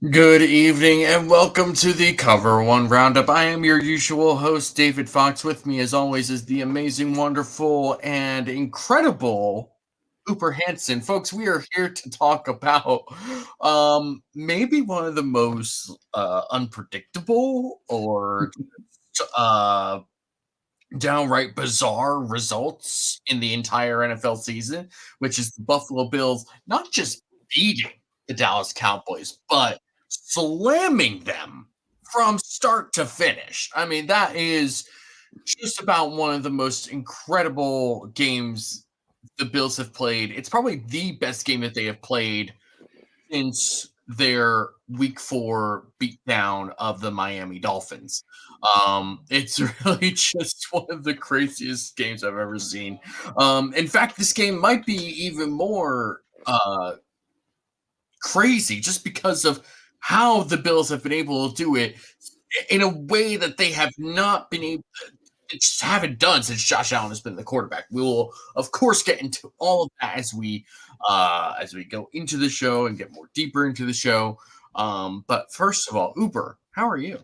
Good evening and welcome to the Cover One Roundup. I am your usual host, David Fox. With me, as always, is the amazing, wonderful, and incredible UberHansen. Folks, we are here to talk about maybe one of the most unpredictable or uh, downright bizarre results in the entire NFL season, which is the Buffalo Bills not just beating the Dallas Cowboys, but slamming them from start to finish. I mean, that is just about one of the most incredible games the Bills have played. It's probably the best game that they have played since their week 4 beatdown of the Miami Dolphins. It's really just one of the craziest games I've ever seen. In fact, this game might be even more crazy just because of how the Bills have been able to do it in a way that they have not been able just haven't done since Josh Allen has been the quarterback. We will, of course, get into all of that as we go into the show and get more deeper into the show. But first of all, Uber, how are you?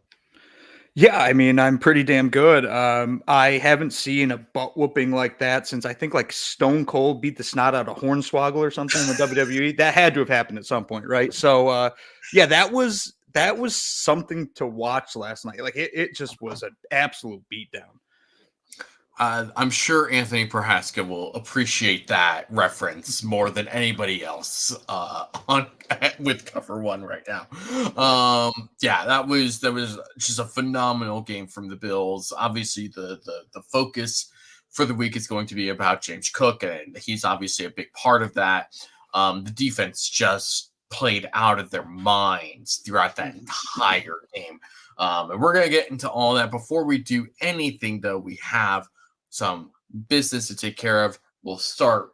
Yeah, I mean, I'm pretty damn good. I haven't seen a butt whooping like that since I think like Stone Cold beat the snot out of Hornswoggle or something in the WWE. That had to have happened at some point, right? So, yeah, that was something to watch last night. Like it just was an absolute beatdown. I'm sure Anthony Prohaska will appreciate that reference more than anybody else on with Cover One right now. Yeah, that was just a phenomenal game from the Bills. Obviously, the focus for the week is going to be about James Cook, and he's obviously a big part of that. The defense just played out of their minds throughout that entire game. And we're going to get into all that. Before we do anything, though, we have some business to take care of. We'll start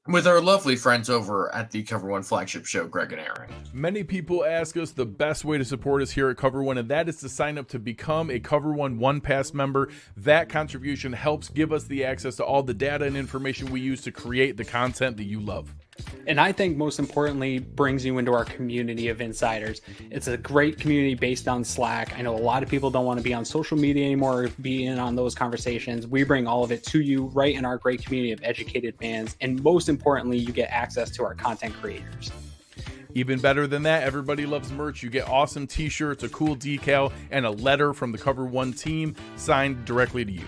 with our lovely friends over at the Cover One flagship show, Greg and Aaron. Many people ask us the best way to support us here at Cover One, and that is to sign up to become a Cover One Pass member. That contribution helps give us the access to all the data and information we use to create the content that you love. And I think most importantly, brings you into our community of insiders. It's a great community based on Slack. I know a lot of people don't want to be on social media anymore or be in on those conversations. We bring all of it to you right in our great community of educated fans. And most importantly, you get access to our content creators. Even better than that, everybody loves merch. You get awesome t-shirts, a cool decal, and a letter from the Cover One team signed directly to you.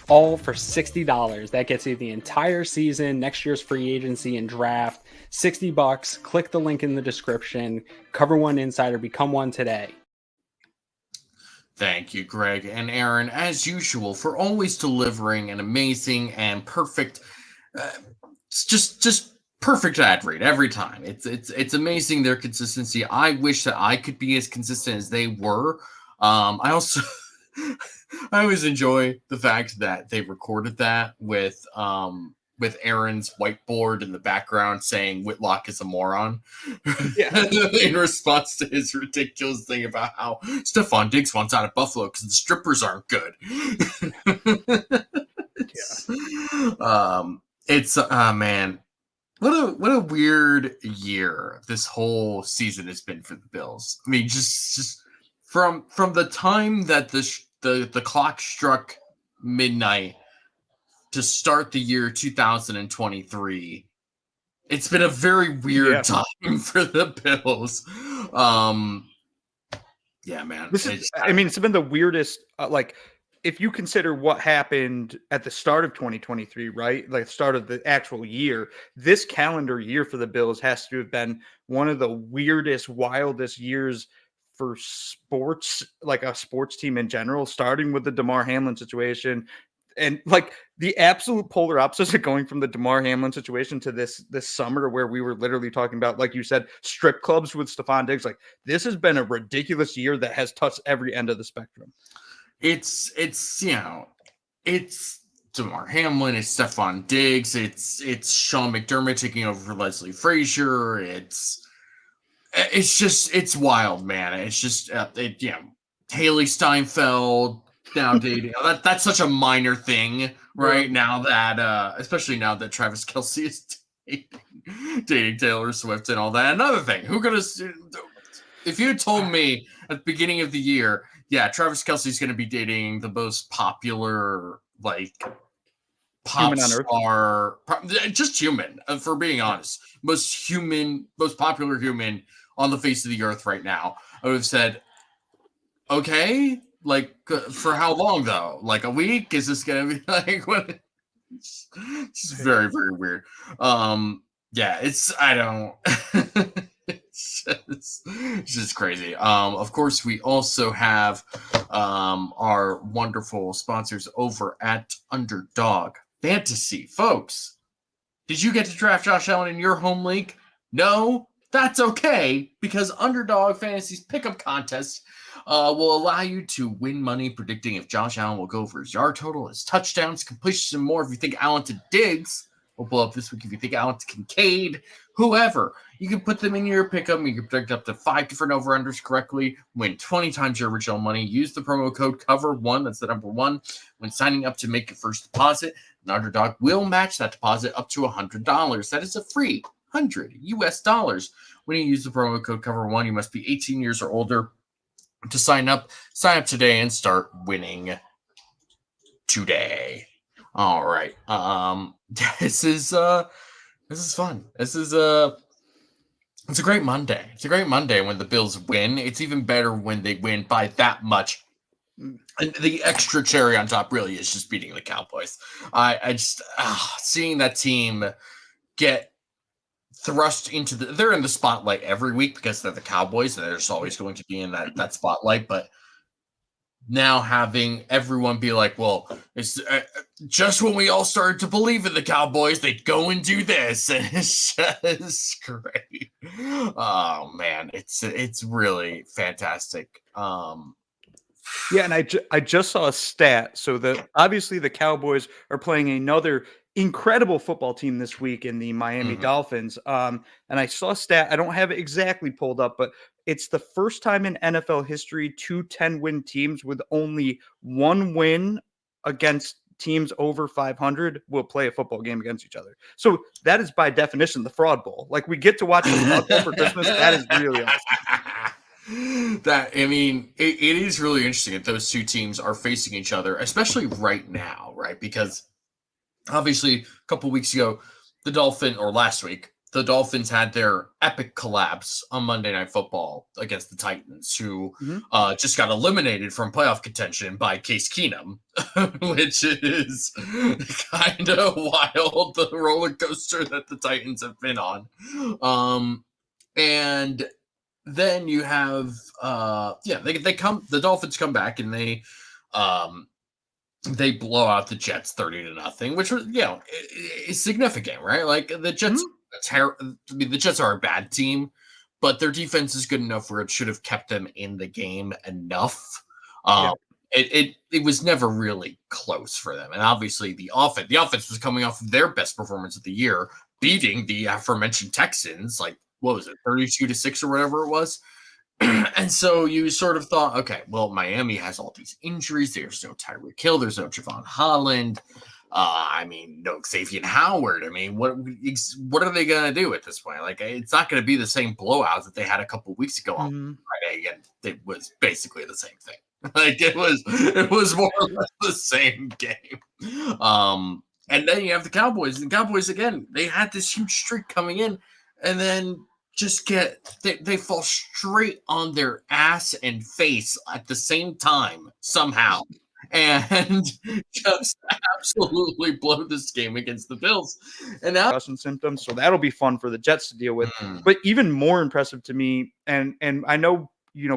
All for $60. That gets you the entire season, next year's free agency and draft. $60. Click the link in the description. Cover One Insider. Become one today. Thank you, Greg and Aaron, as usual, for always delivering an amazing and perfect, just perfect ad read every time. It's amazing their consistency. I wish that I could be as consistent as they were. I also I always enjoy the fact that they recorded that with Aaron's whiteboard in the background saying Whitlock is a moron. Yeah. In response to his ridiculous thing about how Stephon Diggs wants out of Buffalo because the strippers aren't good. It's man, what a weird year this whole season has been for the Bills. I mean, just from the time that the clock struck midnight to start the year 2023, it's been a very weird time for the Bills. Yeah, man. It's been the weirdest. If you consider what happened at the start of 2023, right? Like the start of the actual year, this calendar year for the Bills has to have been one of the weirdest, wildest years for sports, like a sports team in general, starting with the Damar Hamlin situation. And like the absolute polar opposite of going from the Damar Hamlin situation to this summer where we were literally talking about, like you said, strip clubs with Stephon Diggs. Like this has been a ridiculous year that has touched every end of the spectrum. It's Damar Hamlin, it's Stephon Diggs, it's Sean McDermott taking over for Leslie Frazier. It's wild, man. It's just Haley Steinfeld now dating. That's such a minor thing right now that especially now that Travis Kelce is dating Taylor Swift and all that. Another thing, who could have if you had told me at the beginning of the year, yeah, Travis Kelce's going to be dating the most popular, like, pop Human on Earth. star, just human, for being honest, most popular human on the face of the earth right now, I would have said, okay, like, for how long though? Like a week? Is this going to be like what? It's very, very weird. Yeah, I don't. It's just crazy. Of course, we also have our wonderful sponsors over at Underdog Fantasy. Folks, did you get to draft Josh Allen in your home league? No? That's okay, because Underdog Fantasy's pickup contest will allow you to win money predicting if Josh Allen will go over his yard total, his touchdowns, completions, and more. If you think Allen to Diggs will blow up this week, if you think Allen to Kincaid, whoever, you can put them in your pickup. You can predict up to 5 different over-unders correctly, win 20 times your original money. Use the promo code COVER1, that's the number 1, when signing up to make your first deposit. An Underdog will match that deposit up to $100. That is a free $100 when you use the promo code COVER1. You must be 18 years or older to sign up. Sign up today and start winning today. All right. This is fun. It's a great Monday. It's a great Monday when the Bills win. It's even better when they win by that much. And the extra cherry on top really is just beating the Cowboys. I just seeing that team get thrust into they're in the spotlight every week because they're the Cowboys and they're just always going to be in that spotlight. But now having everyone be like, well, it's just when we all started to believe in the Cowboys, they'd go and do this, and it's just great. Oh man, it's really fantastic. Yeah, and I just saw a stat. So obviously the Cowboys are playing another incredible football team this week in the Miami Dolphins. And I saw a stat. I don't have it exactly pulled up, but it's the first time in NFL history 2 10-win teams with only 1 win against teams over 500 will play a football game against each other. So that is by definition the Fraud Bowl. Like, we get to watch the Fraud Bowl for Christmas. That is really awesome. It is really interesting that those two teams are facing each other, especially right now, right? Because obviously a couple weeks ago, last week, the Dolphins had their epic collapse on Monday Night Football against the Titans, who just got eliminated from playoff contention by Case Keenum, which is kind of wild, the roller coaster that the Titans have been on. And then you have the Dolphins come back and they blow out the Jets 30-0, which was, is significant, right? Like, the Jets, the Jets are a bad team, but their defense is good enough where it should have kept them in the game enough. It was never really close for them. And obviously the offense was coming off of their best performance of the year, beating the aforementioned Texans, like, what was it, 32-6 or whatever it was. And so you sort of thought, okay, well, Miami has all these injuries. There's no Tyreek Hill. There's no Javon Holland. No Xavier Howard. What are they going to do at this point? Like, it's not going to be the same blowout that they had a couple weeks ago on Friday. And it was basically the same thing. Like, it was more or less the same game. And then you have the Cowboys. And the Cowboys, again, they had this huge streak coming in, and then just they fall straight on their ass and face at the same time somehow, and just absolutely blow this game against the Bills. And now symptoms, so that'll be fun for the Jets to deal with. But even more impressive to me, and I know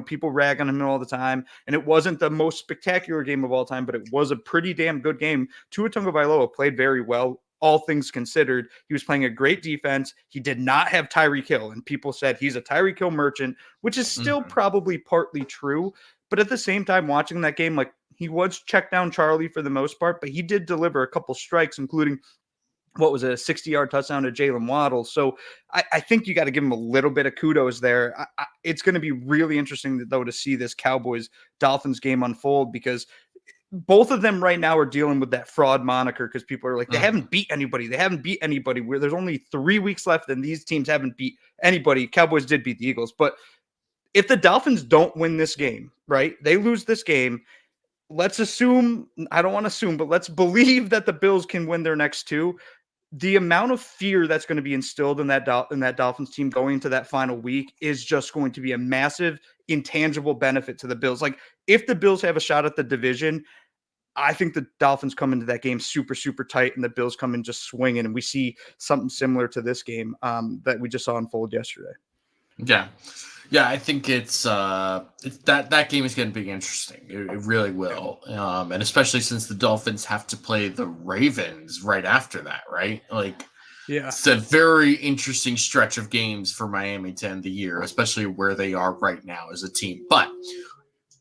people rag on him all the time, and it wasn't the most spectacular game of all time, but it was a pretty damn good game. Tua Tagovailoa played very well. All things considered, he was playing a great defense. He did not have Tyreek Hill, and people said he's a Tyreek Hill merchant, which is still probably partly true. But at the same time, watching that game, like, he was check down Charlie for the most part, but he did deliver a couple strikes, including what was a 60-yard touchdown to Jalen Waddle. So I think you got to give him a little bit of kudos there. It's going to be really interesting, though, to see this Cowboys-Dolphins game unfold, because both of them right now are dealing with that fraud moniker, because people are like, they haven't beat anybody. They haven't beat anybody. Where there's only 3 weeks left and these teams haven't beat anybody. Cowboys did beat the Eagles, but if the Dolphins don't win this game, right? They lose this game. Let's assume, I don't want to assume, but let's believe that the Bills can win their next two. The amount of fear that's going to be instilled in that Dolphins team going into that final week is just going to be a massive intangible benefit to the Bills. Like, if the Bills have a shot at the division, I think the Dolphins come into that game super, super tight, and the Bills come in just swinging, and we see something similar to this game that we just saw unfold yesterday. Yeah, I think it's that game is going to be interesting. It really will, and especially since the Dolphins have to play the Ravens right after that, right? Like, yeah, it's a very interesting stretch of games for Miami to end the year, especially where they are right now as a team. But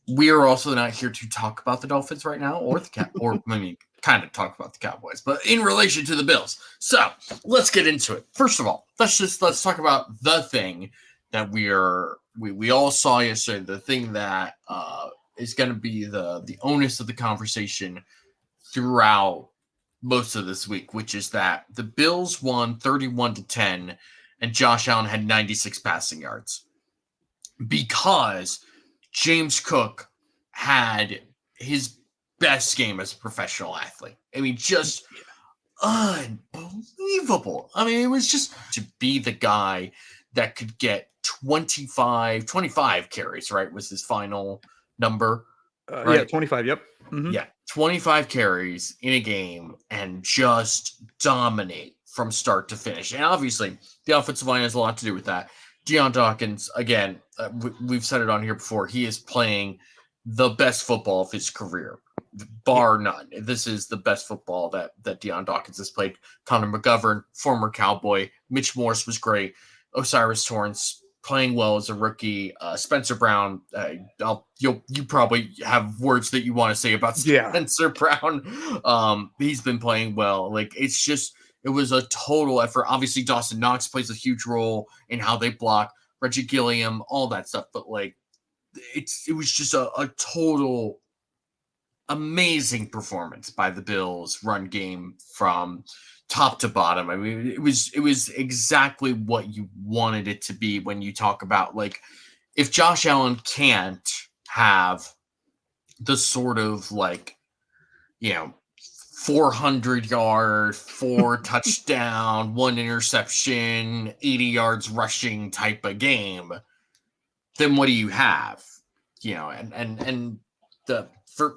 we are also not here to talk about the Dolphins right now, or kind of talk about the Cowboys, but in relation to the Bills. So let's get into it. First of all, let's talk about the thing that we all saw yesterday. The thing that is going to be the onus of the conversation throughout most of this week, which is that the Bills won 31-10, and Josh Allen had 96 passing yards because James Cook had his best game as a professional athlete. I mean, just unbelievable. I mean, it was just to be the guy that could get 25 carries, right? Was his final number. Right? Yeah, 25. Yep. Mm-hmm. Yeah, 25 carries in a game and just dominate from start to finish. And obviously, the offensive line has a lot to do with that. Deion Dawkins, again, we've said it on here before, he is playing the best football of his career, bar none. This is the best football that Deion Dawkins has played. Connor McGovern, former Cowboy. Mitch Morse was great. Osiris Torrance playing well as a rookie. Spencer Brown, you probably have words that you want to say about Spencer Brown. He's been playing well. Like, it was a total effort. Obviously, Dawson Knox plays a huge role in how they block. Reggie Gilliam, all that stuff. But like, it was just a total amazing performance by the Bills run game from top to bottom. I mean, it was exactly what you wanted it to be when you talk about, like, if Josh Allen can't have the sort of, like, 400 yard, 4 touchdown, 1 interception, 80 yards rushing type of game, then what do you have?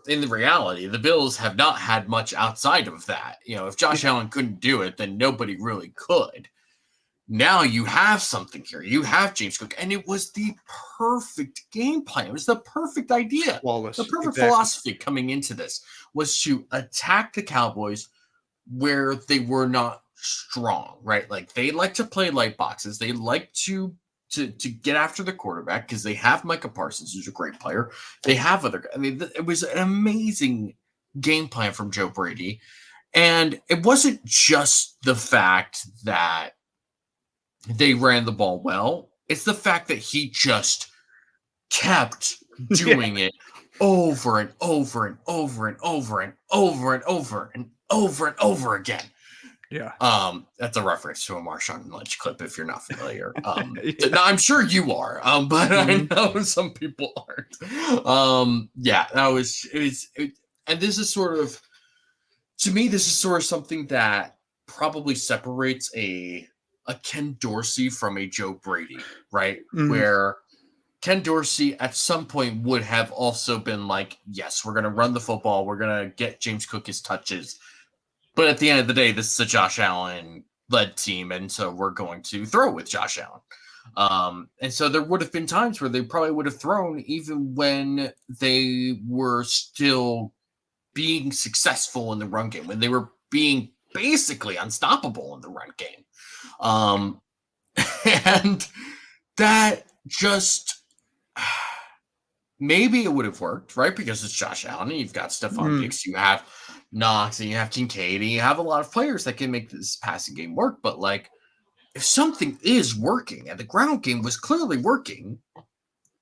In the reality, the Bills have not had much outside of that. If Josh Allen couldn't do it, then nobody really could. Now you have something here. You have James Cook, and it was the perfect game plan. It was the perfect idea. Flawless. The perfect philosophy coming into this was to attack the Cowboys where they were not strong, right? Like, they like to play light boxes. They like to get after the quarterback because they have Micah Parsons, who's a great player. They have it was an amazing game plan from Joe Brady. And it wasn't just the fact that they ran the ball well. It's the fact that he just kept doing it over and over and over and over and over and over and over and over again. Yeah. That's a reference to a Marshawn Lynch clip if you're not familiar. I'm sure you are, but I know some people aren't. And this is sort of, to me, this is sort of something that probably separates a Ken Dorsey from a Joe Brady, right? Mm-hmm. Where Ken Dorsey at some point would have also been like, yes, we're going to run the football. We're going to get James Cook his touches. But at the end of the day, this is a Josh Allen-led team, and so we're going to throw with Josh Allen. And so there would have been times where they probably would have thrown even when they were still being successful in the run game, when they were being basically unstoppable in the run game. And that just, maybe it would have worked, right? Because it's Josh Allen, and you've got Stephon Diggs, you have Knox, and you have Kincaid, and you have a lot of players that can make this passing game work. But like, if something is working, and the ground game was clearly working,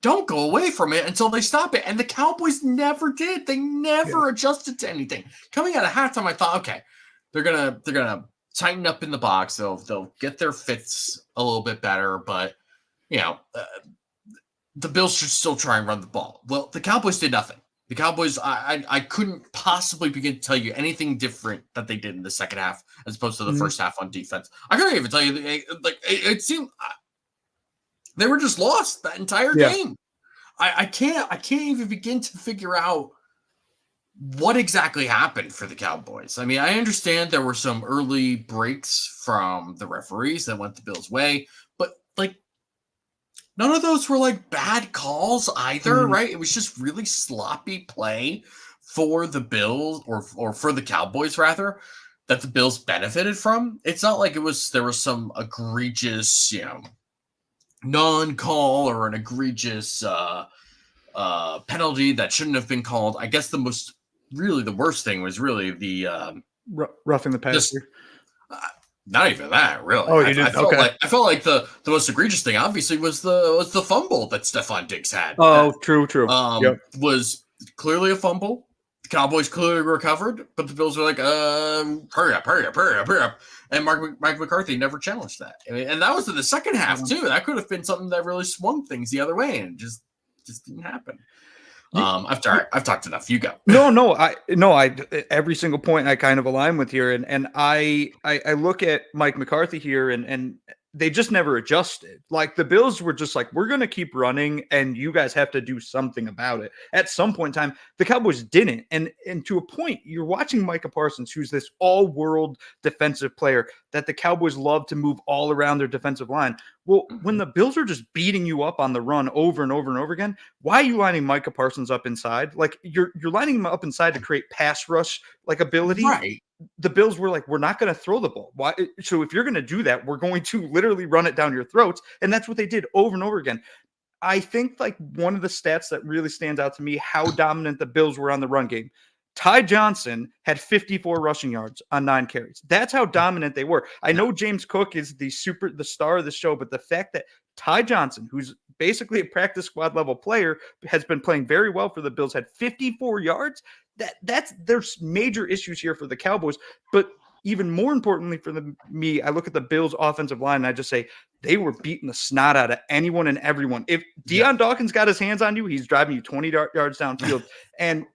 don't go away from it until they stop it. And the Cowboys never did. They never adjusted to anything. Coming out of halftime, I thought, okay, they're gonna tighten up in the box. They'll get their fits a little bit better, but the Bills should still try and run the ball. Well, the Cowboys did nothing. The Cowboys, I couldn't possibly begin to tell you anything different that they did in the second half as opposed to the first half on defense. I couldn't even tell you, it seemed they were just lost that entire game. I can't even begin to figure out what exactly happened for the Cowboys. I mean, I understand there were some early breaks from the referees that went the Bills' way, but none of those were bad calls either, right? It was just really sloppy play for the Bills or for the Cowboys rather, that the Bills benefited from. It's not like there was some egregious, non-call or an egregious penalty that shouldn't have been called. I guess the worst thing was really the roughing the passer. Not even that, really. Oh, you did? I felt like the most egregious thing, obviously, was the fumble that Stephon Diggs had. Oh, true. Was clearly a fumble. The Cowboys clearly recovered, but the Bills were like, hurry up. And Mike McCarthy never challenged that. I mean, and that was in the second half, too. That could have been something that really swung things the other way, and it just didn't happen. I've talked enough. You go. No. I every single point I kind of align with here, and I look at Mike McCarthy here, and they just never adjusted. Like the Bills were just like, we're going to keep running, and you guys have to do something about it. At some point in time, the Cowboys didn't, and to a point, you're watching Micah Parsons, who's this all-world defensive player that the Cowboys love to move all around their defensive line. Well, when the Bills are just beating you up on the run over and over and over again, why are you lining Micah Parsons up inside? Like you're lining him up inside to create pass rush ability. Right. The Bills were like, we're not going to throw the ball. Why? So if you're going to do that, we're going to literally run it down your throats. And that's what they did over and over again. I think one of the stats that really stands out to me, how dominant the Bills were on the run game. Ty Johnson had 54 rushing yards on 9 carries. That's how dominant they were. I know James Cook is the star of the show, but the fact that Ty Johnson, who's basically a practice squad level player, has been playing very well for the Bills, had 54 yards. There's major issues here for the Cowboys, but even more importantly for me, I look at the Bills' offensive line and I just say they were beating the snot out of anyone and everyone. If Deion Dawkins got his hands on you, he's driving you 20 yards downfield, and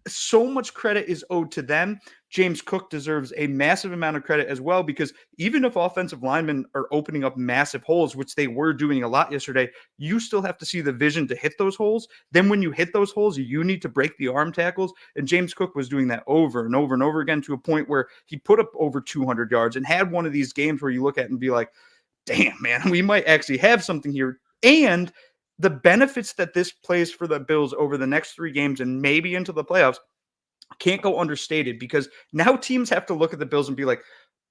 so much credit is owed to them. James Cook deserves a massive amount of credit as well, because even if offensive linemen are opening up massive holes, which they were doing a lot yesterday, you still have to see the vision to hit those holes. Then when you hit those holes, you need to break the arm tackles. And James Cook was doing that over and over and over again, to a point where he put up over 200 yards and had one of these games where you look at it and be like, damn, man, we might actually have something here. And the benefits that this plays for the Bills over the next 3 games and maybe into the playoffs can't go understated, because now teams have to look at the Bills and be like,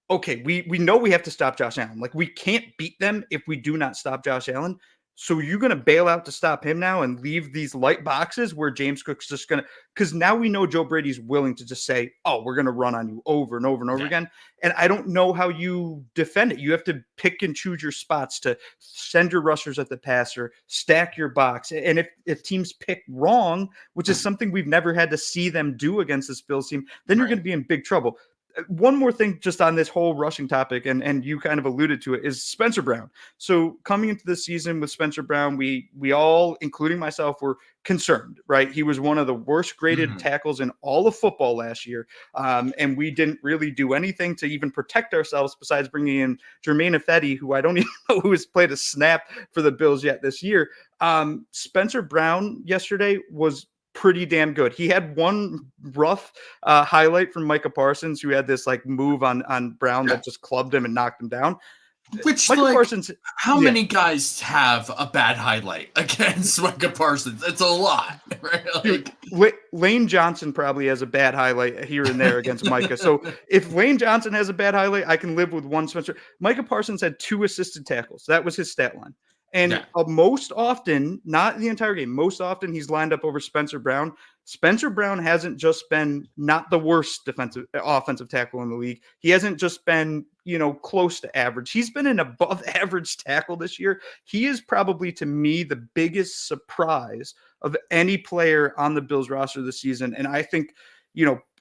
okay, we know we have to stop Josh Allen. Like, we can't beat them if we do not stop Josh Allen. So you're going to bail out to stop him now and leave these light boxes where James Cook's just going to, because now we know Joe Brady's willing to just say, oh, we're going to run on you over and over and over again. And I don't know how you defend it. You have to pick and choose your spots to send your rushers at the passer, stack your box. And if teams pick wrong, which is something we've never had to see them do against this Bills team, then you're going to be in big trouble. One more thing just on this whole rushing topic, and you kind of alluded to it, is Spencer Brown. So coming into this season with Spencer Brown, we all, including myself, were concerned, right? He was one of the worst graded tackles in all of football last year. And we didn't really do anything to even protect ourselves besides bringing in Jermaine Ifedi, who I don't even know who has played a snap for the Bills yet this year. Spencer Brown yesterday was pretty damn good. He had one rough highlight from Micah Parsons, who had this move on Brown that just clubbed him and knocked him down. Which Parsons, how many guys have a bad highlight against Micah Parsons? It's a lot, right? Lane Johnson probably has a bad highlight here and there against Micah. So if Lane Johnson has a bad highlight, I can live with one Spencer. Micah Parsons had 2 assisted tackles. That was his stat line. And most often, not the entire game, most often he's lined up over Spencer Brown. Spencer Brown hasn't just been not the worst offensive tackle in the league. He hasn't just been, close to average. He's been an above average tackle this year. He is probably, to me, the biggest surprise of any player on the Bills roster this season. And I think,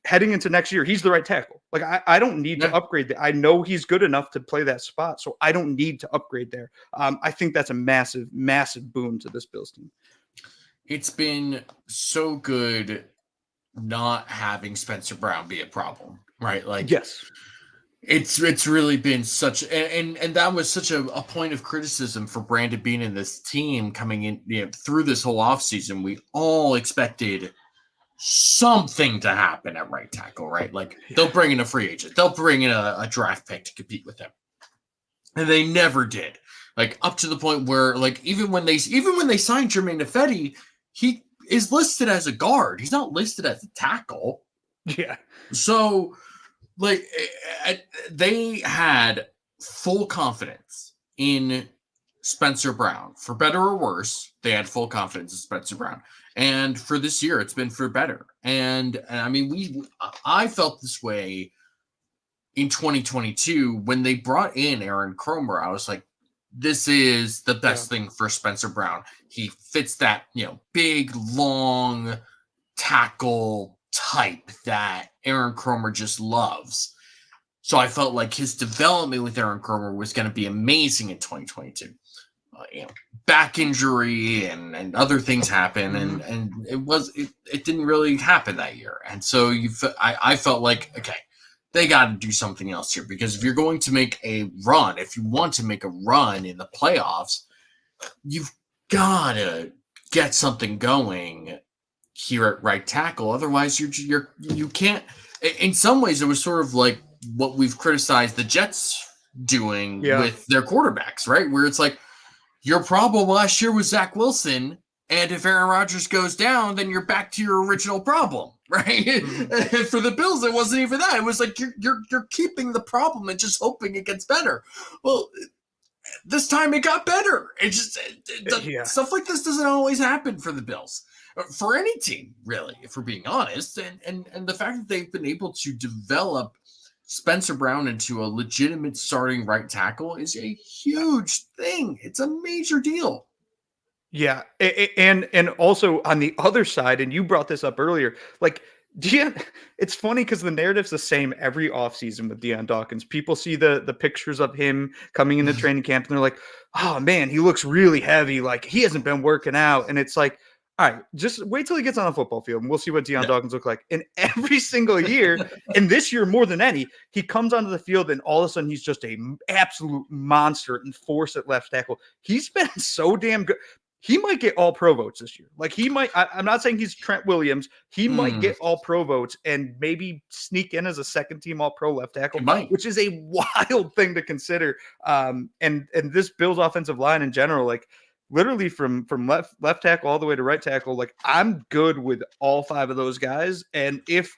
heading into next year, he's the right tackle. Like I don't need to upgrade that. I know he's good enough to play that spot, so I don't need to upgrade there. I think that's a massive, massive boon to this Bills team. It's been so good not having Spencer Brown be a problem, right? Like, yes, it's really been such, and that was such a point of criticism for Brandon Beane and this team coming in, through this whole offseason. We all expected something to happen at right tackle, right? Like, they'll bring in a free agent, they'll bring in a draft pick to compete with them, and they never did. Like, up to the point where, like, even when they signed Jermaine Ifedi, he is listed as a guard. He's not listed as a tackle. Yeah. So, like, they had full confidence in Spencer Brown. For better or worse, they had full confidence in Spencer Brown. And for this year, it's been for better. And I mean, I felt this way in 2022 when they brought in Aaron Kromer. I was like, this is the best thing for Spencer Brown. He fits that, big, long tackle type that Aaron Kromer just loves. So I felt like his development with Aaron Kromer was going to be amazing in 2022. Back injury and other things happen, and it didn't really happen that year. And so I felt like, okay, they got to do something else here, because if you're going to make a run, if you want to make a run in the playoffs, you've got to get something going here at right tackle. Otherwise, you can't. In some ways, it was sort of like what we've criticized the Jets doing with their quarterbacks, right? Where it's like, your problem last year was Zach Wilson, and if Aaron Rodgers goes down, then you're back to your original problem, right? For the Bills, it wasn't even that. It was like you're keeping the problem and just hoping it gets better. Well, this time it got better. It just stuff like this doesn't always happen for the Bills, for any team, really, if we're being honest. And the fact that they've been able to develop Spencer Brown into a legitimate starting right tackle is a huge thing. It's a major deal. Yeah. And also on the other side, and you brought this up earlier, like, it's funny because the narrative's the same every offseason with Deion Dawkins. People see the pictures of him coming into training camp, and they're like, oh man, he looks really heavy. Like, he hasn't been working out. And it's like, all right, just wait till he gets on a football field, and we'll see what Deion Dawkins look like. And every single year, and this year more than any, he comes onto the field, and all of a sudden he's just an absolute monster and force at left tackle. He's been so damn good. He might get all pro votes this year. Like, he might. I'm not saying he's Trent Williams. He might get all pro votes and maybe sneak in as a second team all pro left tackle, which is a wild thing to consider. And this Bills offensive line in general, like, literally from left tackle all the way to right tackle, like, I'm good with all five of those guys. And if,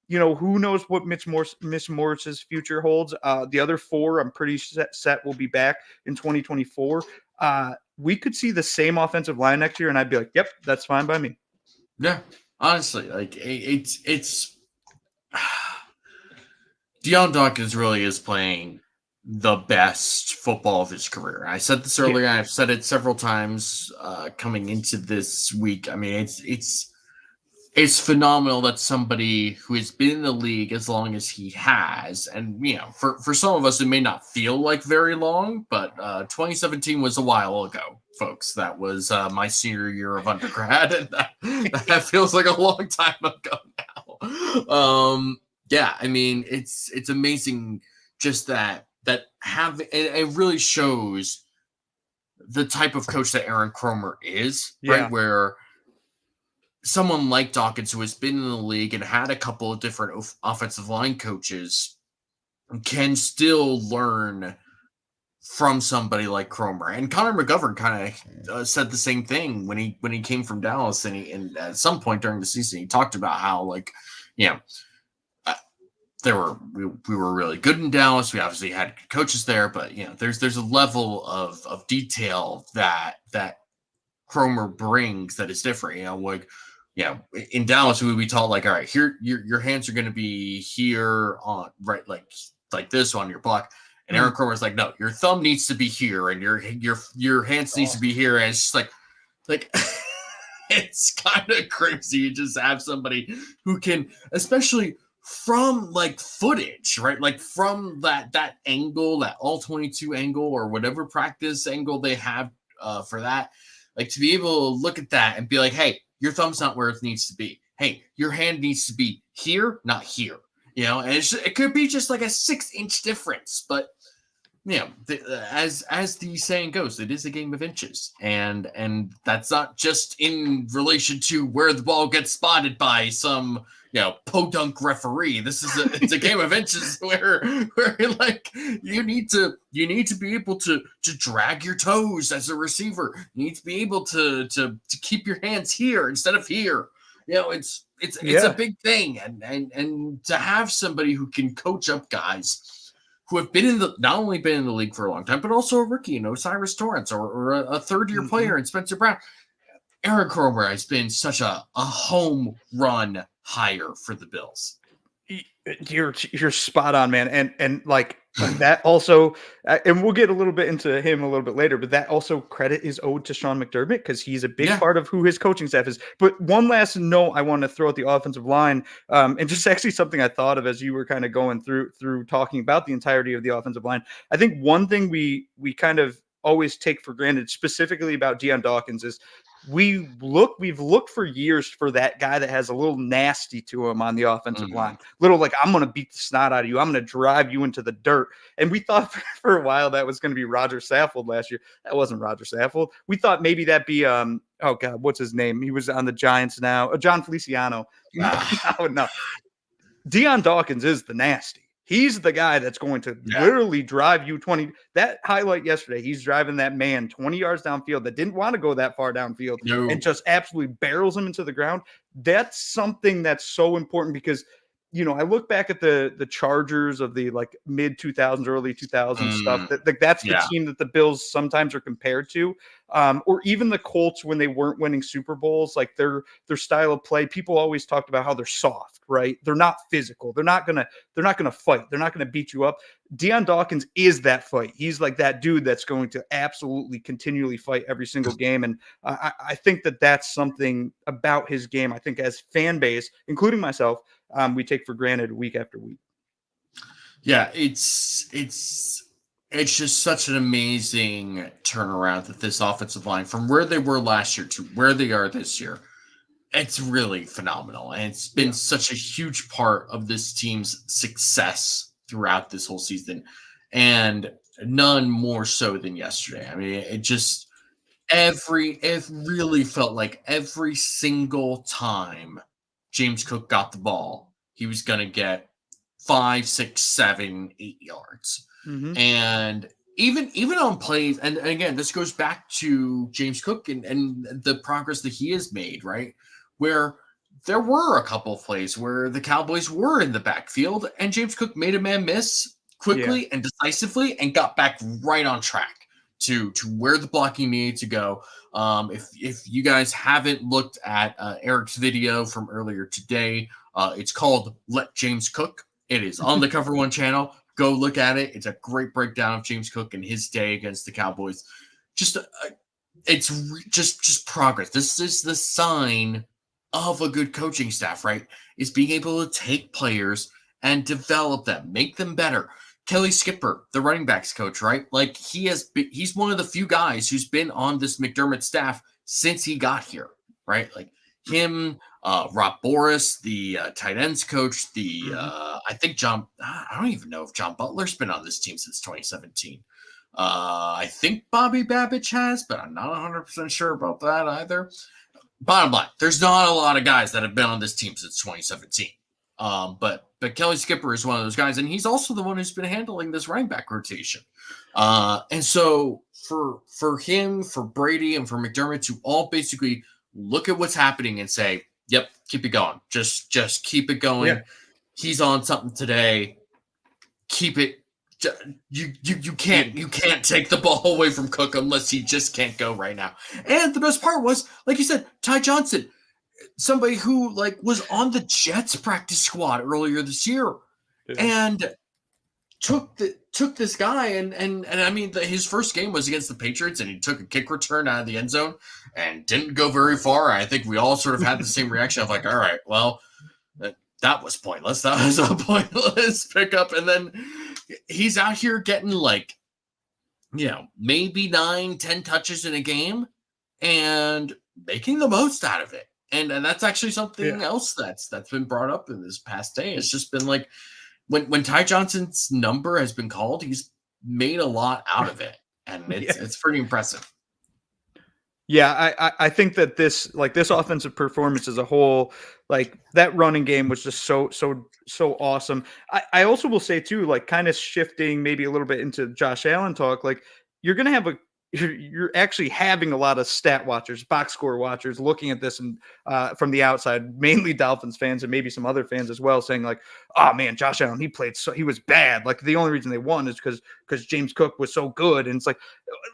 who knows what Mitch Morris's future holds. The other four, I'm pretty set will be back in 2024. We could see the same offensive line next year, and I'd be like, yep, that's fine by me. Yeah, honestly, like, it's Deion Dawkins really is playing the best football of his career. I said this earlier. I've said it several times coming into this week. I mean, it's phenomenal that somebody who has been in the league as long as he has, and for some of us it may not feel like very long, but 2017 was a while ago, folks. That was my senior year of undergrad, and that feels like a long time ago now. I mean, it's amazing just that it really shows the type of coach that Aaron Kromer is, right? Where someone like Dawkins, who has been in the league and had a couple of different offensive line coaches, can still learn from somebody like Kromer. And Connor McGovern kind of said the same thing when he came from Dallas, and at some point during the season, he talked about how, like, we were really good in Dallas. We obviously had good coaches there, but there's a level of detail that Kromer brings that is different. In Dallas, we would be taught, like, all right, here your hands are going to be here on right, like this on your block. And Aaron Kromer is like, no, your thumb needs to be here, and your hands needs to be here. And it's just like it's kind of crazy to just have somebody who can, especially from like footage, right? Like from that angle, that all 22 angle or whatever practice angle they have for that, like to be able to look at that and be like, hey, your thumb's not where it needs to be. Hey, your hand needs to be here, not here. You know, and it could be just like a 6-inch difference, but you know, as the saying goes, it is a game of inches, and that's not just in relation to where the ball gets spotted by some podunk referee. It's a game of inches where like you need to be able to drag your toes as a receiver. You need to be able to keep your hands here instead of here. You know, it's a big thing, and to have somebody who can coach up guys who have been not only been in the league for a long time, but also a rookie, Cyrus Torrance or a third-year player in Spencer Brown. Aaron Kromer has been such a home run hire for the Bills. You're spot on, man. And like that also, and we'll get a little bit into him a little bit later, but that also credit is owed to Sean McDermott because he's a big part of who his coaching staff is. But one last note I want to throw at the offensive line, and just actually something I thought of as you were kind of going through talking about the entirety of the offensive line. I think one thing we kind of always take for granted, specifically about Deion Dawkins, is we've looked for years for that guy that has a little nasty to him on the offensive line. Little like, I'm going to beat the snot out of you. I'm going to drive you into the dirt. And we thought for a while that was going to be Roger Saffold last year. That wasn't Roger Saffold. We thought maybe that'd be, oh God, what's his name? He was on the Giants now. John Feliciano. No. Deion Dawkins is the nasty. He's the guy that's going to literally drive you 20. That highlight yesterday, he's driving that man 20 yards downfield that didn't want to go that far downfield and just absolutely barrels him into the ground. That's something that's so important because, I look back at the Chargers of the like mid 2000s, early 2000s stuff. That's the team that the Bills sometimes are compared to, or even the Colts when they weren't winning Super Bowls. Like their style of play, people always talked about how they're soft, right? They're not physical. They're not gonna fight. They're not gonna beat you up. Deion Dawkins is that fight. He's like that dude that's going to absolutely continually fight every single game. And I think that's something about his game. I think as fan base, including myself, we take for granted week after week. Yeah, it's just such an amazing turnaround that this offensive line, from where they were last year to where they are this year, it's really phenomenal. And it's been such a huge part of this team's success throughout this whole season, and none more so than yesterday. I mean, it really felt like every single time James Cook got the ball, he was going to get 5, 6, 7, 8 yards. And even on plays, and again, this goes back to James Cook and the progress that he has made, right? Where there were a couple of plays where the Cowboys were in the backfield and James Cook made a man miss quickly and decisively and got back right on track to where the blocking needed to go. If you guys haven't looked at Eric's video from earlier today, it's called Let James Cook. It is on the Cover One channel. Go look at it. It's a great breakdown of James Cook and his day against the Cowboys. It's progress. This is the sign of a good coaching staff, right? Is being able to take players and develop them, make them better. Kelly Skipper, the running backs coach, right? Like he's one of the few guys who's been on this McDermott staff since he got here, right? Like him, Rob Boris, the tight ends coach, I think I don't even know if John Butler's been on this team since 2017. I think Bobby Babich has, but I'm not 100% sure about that either. Bottom line, there's not a lot of guys that have been on this team since 2017. But Kelly Skipper is one of those guys, and he's also the one who's been handling this running back rotation. And so for him, for Brady, and for McDermott to all basically look at what's happening and say, "Yep, keep it going. Just keep it going. Yeah. He's on something today. Keep it. You can't take the ball away from Cook unless he just can't go right now." And the best part was, like you said, Ty Johnson, somebody who was on the Jets practice squad earlier this year, and took this guy and I mean his first game was against the Patriots, and he took a kick return out of the end zone and didn't go very far. I think we all sort of had the same reaction of like, all right, well, that was pointless. That was a pointless pickup. And then he's out here getting like, maybe 9-10 touches in a game and making the most out of it. And that's actually something else that's been brought up in this past day. It's just been like when Ty Johnson's number has been called, he's made a lot out of it. And it's pretty impressive. Yeah, I think that this offensive performance as a whole, like that running game was just so awesome. I also will say too, like kind of shifting maybe a little bit into Josh Allen talk, like you're actually having a lot of stat watchers, box score watchers looking at this and from the outside, mainly Dolphins fans and maybe some other fans as well, saying like, oh man, Josh Allen, he was bad. Like the only reason they won is because James Cook was so good. And it's like,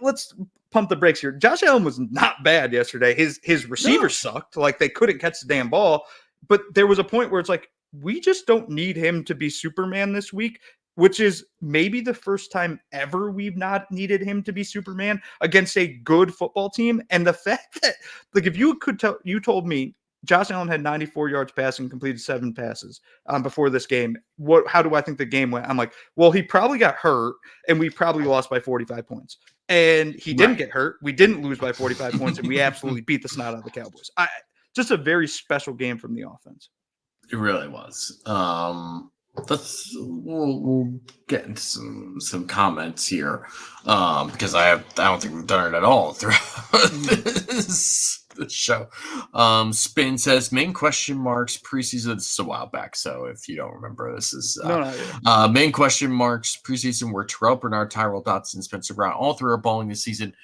let's pump the brakes here. Josh Allen was not bad yesterday. His receivers sucked. Like they couldn't catch the damn ball. But there was a point where it's like, we just don't need him to be Superman this week, which is maybe the first time ever we've not needed him to be Superman against a good football team. And the fact that, like, if you told me Josh Allen had 94 yards passing, completed 7 passes before this game, how do I think the game went? I'm like, well, he probably got hurt and we probably lost by 45 points. And he didn't get hurt. We didn't lose by 45 points, and we absolutely beat the snot out of the Cowboys. Just a very special game from the offense. It really was. We'll get into some comments here because I don't think we've done it at all throughout this show. Spin says main question marks preseason. This is a while back, so if you don't remember, this is main question marks preseason were Terrell Bernard, Tyrell Dodson, Spencer Brown. All 3 are balling this season.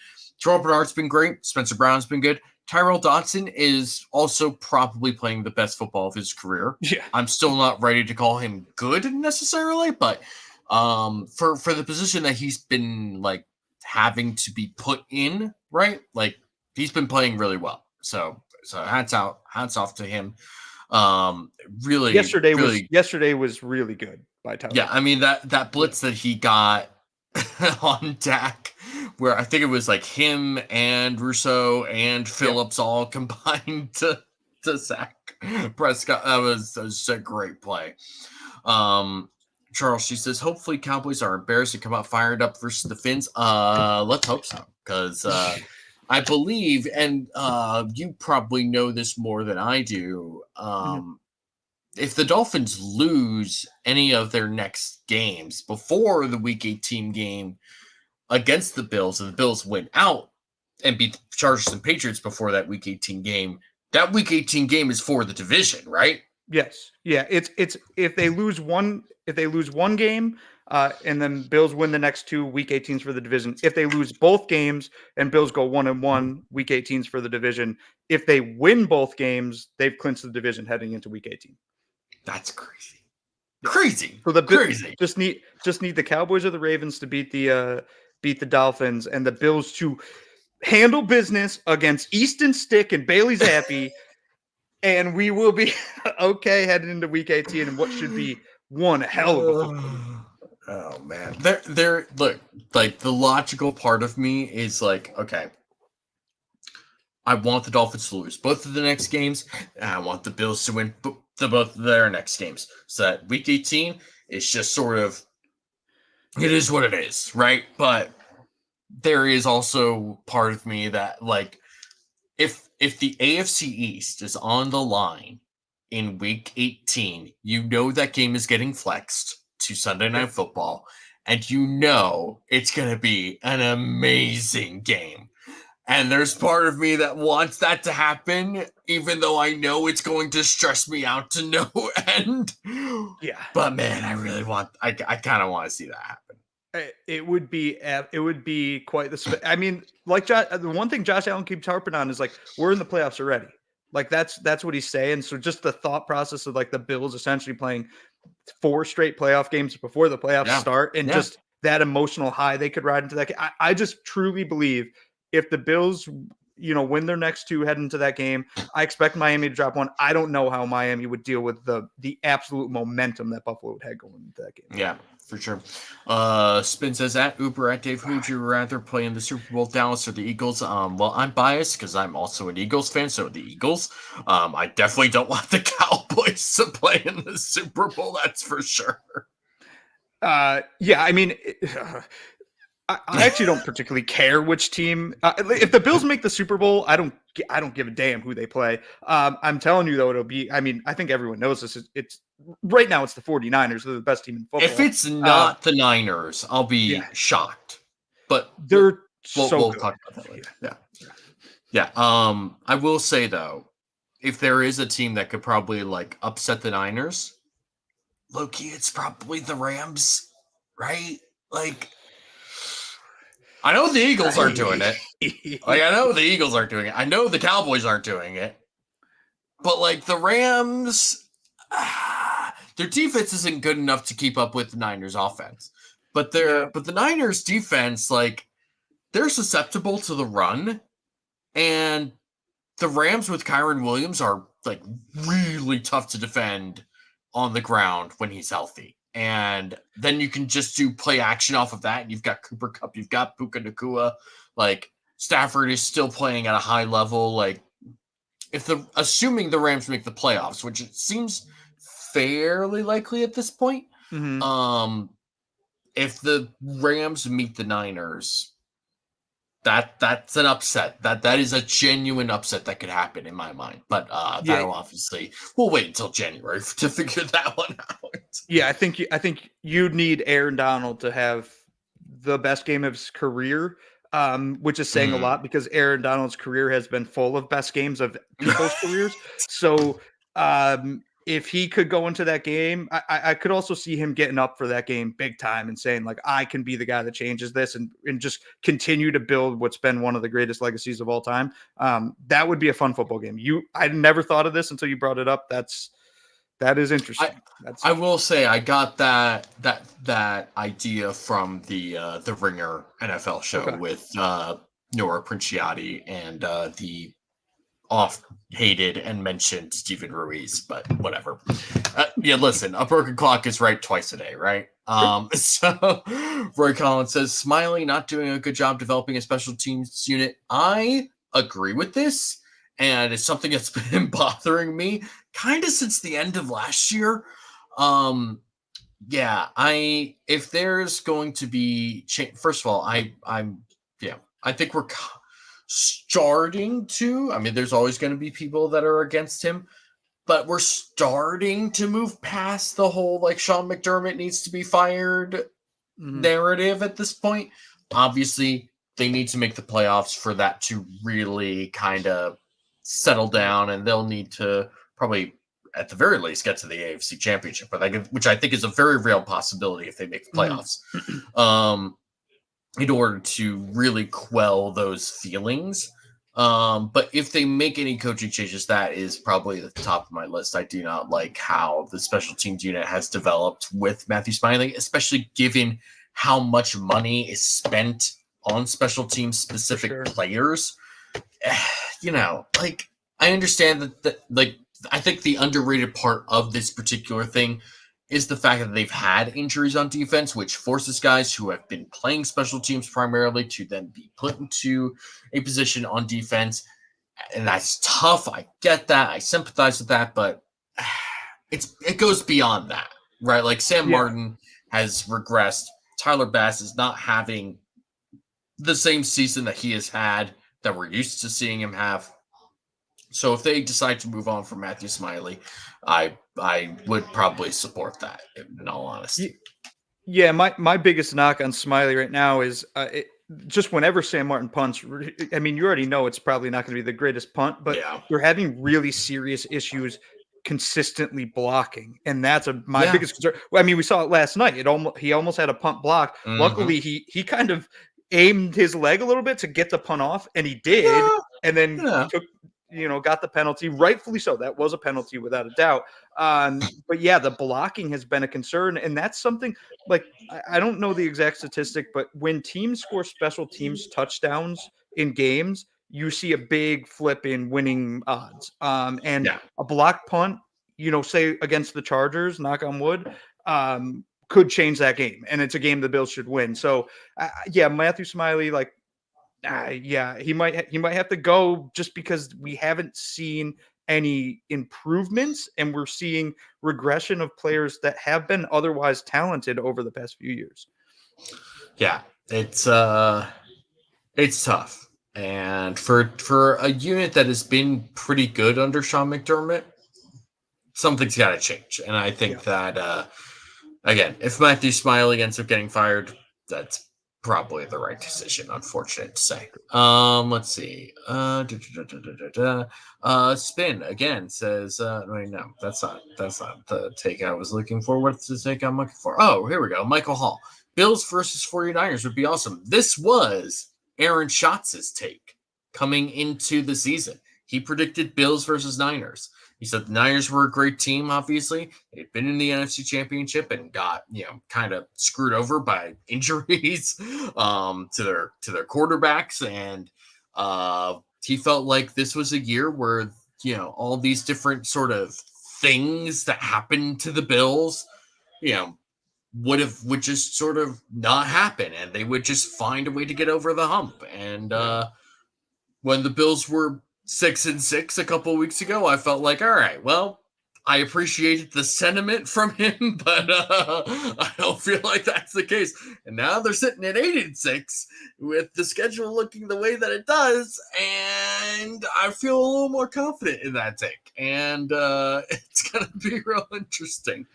Terrell Bernard's been great. Spencer Brown's been good. Tyrell Dodson is also probably playing the best football of his career. Yeah. I'm still not ready to call him good necessarily, but for the position that he's been like having to be put in, right? Like he's been playing really well. So hats off to him. Yesterday was really good by Tyler. Yeah, I mean that blitz that he got on Dak, where I think it was like him and Russo and Phillips all combined to sack Prescott. That was a great play. Charles, she says, hopefully Cowboys are embarrassed and come out fired up versus the Finns. Let's hope so, because I believe, and you probably know this more than I do, if the Dolphins lose any of their next games before the Week 18 game against the Bills, and the Bills win out and beat the Chargers and Patriots before that Week 18 game, that Week 18 game is for the division, right? Yes. Yeah. It's if they lose one game and then Bills win the next 2, Week 18s for the division. If they lose both games and Bills go 1-1, Week 18s for the division. If they win both games, they've clinched the division heading into Week 18. That's crazy. Crazy. So the crazy. Just need the Cowboys or the Ravens to beat the Dolphins, and the Bills to handle business against Easton Stick and Bailey Zappi, and we will be okay heading into Week 18 and what should be one hell of a football. Oh man. There look, like the logical part of me is like, okay, I want the Dolphins to lose both of the next games, and I want the Bills to win both of their next games. So that Week 18 is just sort of, it is what it is, right? But there is also part of me that, like, if the AFC East is on the line in Week 18, you know that game is getting flexed to Sunday Night Football, and you know it's going to be an amazing game. And there's part of me that wants that to happen, even though I know it's going to stress me out to no end. Yeah. But man, I kind of want to see that happen. It would be quite I mean, like the one thing Josh Allen keeps harping on is like, we're in the playoffs already. Like that's what he's saying. So just the thought process of like the Bills essentially playing 4 straight playoff games before the playoffs start, and just that emotional high they could ride into that. I just truly believe if the Bills, win their next 2 heading into that game, I expect Miami to drop 1. I don't know how Miami would deal with the absolute momentum that Buffalo would have going into that game. Yeah, for sure. Spin says, at Uber, at Dave, who would you rather play in the Super Bowl, Dallas or the Eagles? Well, I'm biased because I'm also an Eagles fan, so the Eagles. I definitely don't want the Cowboys. Cowboys to play in the Super Bowl. That's for sure. Yeah, I mean, I actually don't particularly care which team. If the Bills make the Super Bowl, I don't give a damn who they play. I'm telling you though, it'll be. I mean, I think everyone knows this. It's right now. It's the 49ers. They're the best team in football. If it's not the Niners, I'll be shocked. But they're we'll good. talk about that later. Yeah. I will say though, if there is a team that could probably like upset the Niners, low-key, it's probably the Rams, right? Like, I know the Eagles aren't doing it. Like, I know the Eagles aren't doing it. I know the Cowboys aren't doing it. But like the Rams, their defense isn't good enough to keep up with the Niners offense. But the Niners defense, like, they're susceptible to the run. And the Rams with Kyron Williams are like really tough to defend on the ground when he's healthy. And then you can just do play action off of that. And you've got Cooper Kupp, you've got Puka Nacua. Like, Stafford is still playing at a high level. Like, assuming the Rams make the playoffs, which it seems fairly likely at this point. Mm-hmm. If the Rams meet the Niners, that's an upset. That is a genuine upset that could happen in my mind. But that'll obviously, we'll wait until January to figure that one out. Yeah, I think you'd need Aaron Donald to have the best game of his career, which is saying a lot because Aaron Donald's career has been full of best games of people's careers. So if he could go into that game, I could also see him getting up for that game big time and saying, like, I can be the guy that changes this and just continue to build what's been one of the greatest legacies of all time. That would be a fun football game. I never thought of this until you brought it up. That is interesting. I will say I got that idea from the Ringer NFL show with Nora Princiati and the oft-hated and mentioned Stephen Ruiz, but whatever. Listen, a broken clock is right twice a day, right? So Roy Collins says, Smiley not doing a good job developing a special teams unit. I agree with this, and it's something that's been bothering me kind of since the end of last year. If there's going to be change, first of all, I think we're starting to. I mean, there's always going to be people that are against him, but we're starting to move past the whole like Sean McDermott needs to be fired narrative at this point. Obviously, they need to make the playoffs for that to really kind of settle down, and they'll need to probably at the very least get to the AFC Championship, which I think is a very real possibility if they make the playoffs. In order to really quell those feelings. But if they make any coaching changes, that is probably at the top of my list. I do not like how the special teams unit has developed with Matthew Smiley, especially given how much money is spent on special team specific players. I understand that I think the underrated part of this particular thing is the fact that they've had injuries on defense, which forces guys who have been playing special teams primarily to then be put into a position on defense. And that's tough. I get that. I sympathize with that, but it goes beyond that, right? Like Sam Martin has regressed. Tyler Bass is not having the same season that he has had that we're used to seeing him have. So if they decide to move on from Matthew Smiley, I would probably support that, in all honesty. Yeah, my biggest knock on Smiley right now is just whenever Sam Martin punts, I mean, you already know it's probably not going to be the greatest punt, but you're having really serious issues consistently blocking, and that's my biggest concern. I mean, we saw it last night. He almost had a punt block. Luckily, he kind of aimed his leg a little bit to get the punt off, and he did, and then got the penalty, rightfully so. That was a penalty without a doubt. But the blocking has been a concern. And that's something like, I don't know the exact statistic, but when teams score special teams touchdowns in games, you see a big flip in winning odds. A block punt, say against the Chargers, knock on wood, could change that game. And it's a game the Bills should win. So Matthew Smiley, he might have to go just because we haven't seen any improvements, and we're seeing regression of players that have been otherwise talented over the past few years. Yeah, it's tough. And for a unit that has been pretty good under Sean McDermott, something's got to change. And I think that, again, if Matthew Smiley ends up getting fired, that's probably the right decision, unfortunate to say. Let's see. Spin again says, wait, no, that's not the take I was looking for. What's the take I'm looking for? Oh, here we go. Michael Hall. Bills versus 49ers would be awesome. This was Aaron Schatz's take coming into the season. He predicted Bills versus Niners. He said the Niners were a great team, obviously. They'd been in the NFC Championship and got, kind of screwed over by injuries to their quarterbacks. And he felt like this was a year where, all these different sort of things that happened to the Bills, would just sort of not happen, and they would just find a way to get over the hump. And when the Bills were 6-6 a couple of weeks ago, I felt like, all right, well, I appreciated the sentiment from him, but I don't feel like that's the case. And now they're sitting at 8-6 with the schedule looking the way that it does, and I feel a little more confident in that take. And it's going to be real interesting.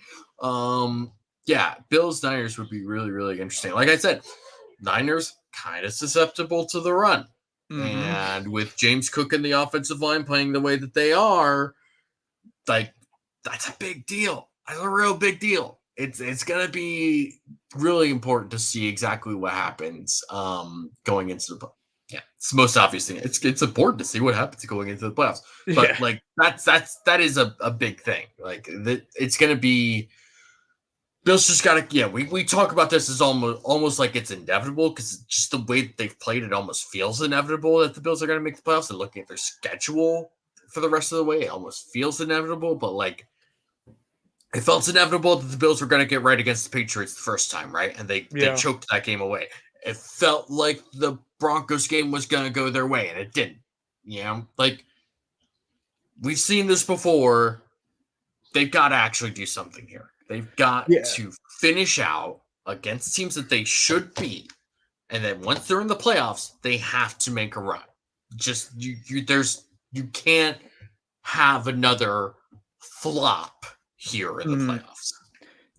Yeah, Bills Niners would be really, really interesting. Like I said, Niners kind of susceptible to the run. Mm-hmm. And with James Cook and the offensive line playing the way that they are, like, that's a big deal. That's a real big deal. It's going to be really important to see exactly what happens going into the playoffs. Yeah, it's the most obvious thing. It's important to see what happens going into the playoffs. But like that is a big thing. Like it's going to be. Bills just got to, we talk about this as almost like it's inevitable because just the way that they've played, it almost feels inevitable that the Bills are going to make the playoffs. And looking at their schedule for the rest of the way, it almost feels inevitable. But like, it felt inevitable that the Bills were going to get right against the Patriots the first time, right? And they choked that game away. It felt like the Broncos game was going to go their way, and it didn't. Like, we've seen this before. They've got to actually do something here. They've got to finish out against teams that they should beat, and then once they're in the playoffs, they have to make a run. Just you can't have another flop here in the playoffs.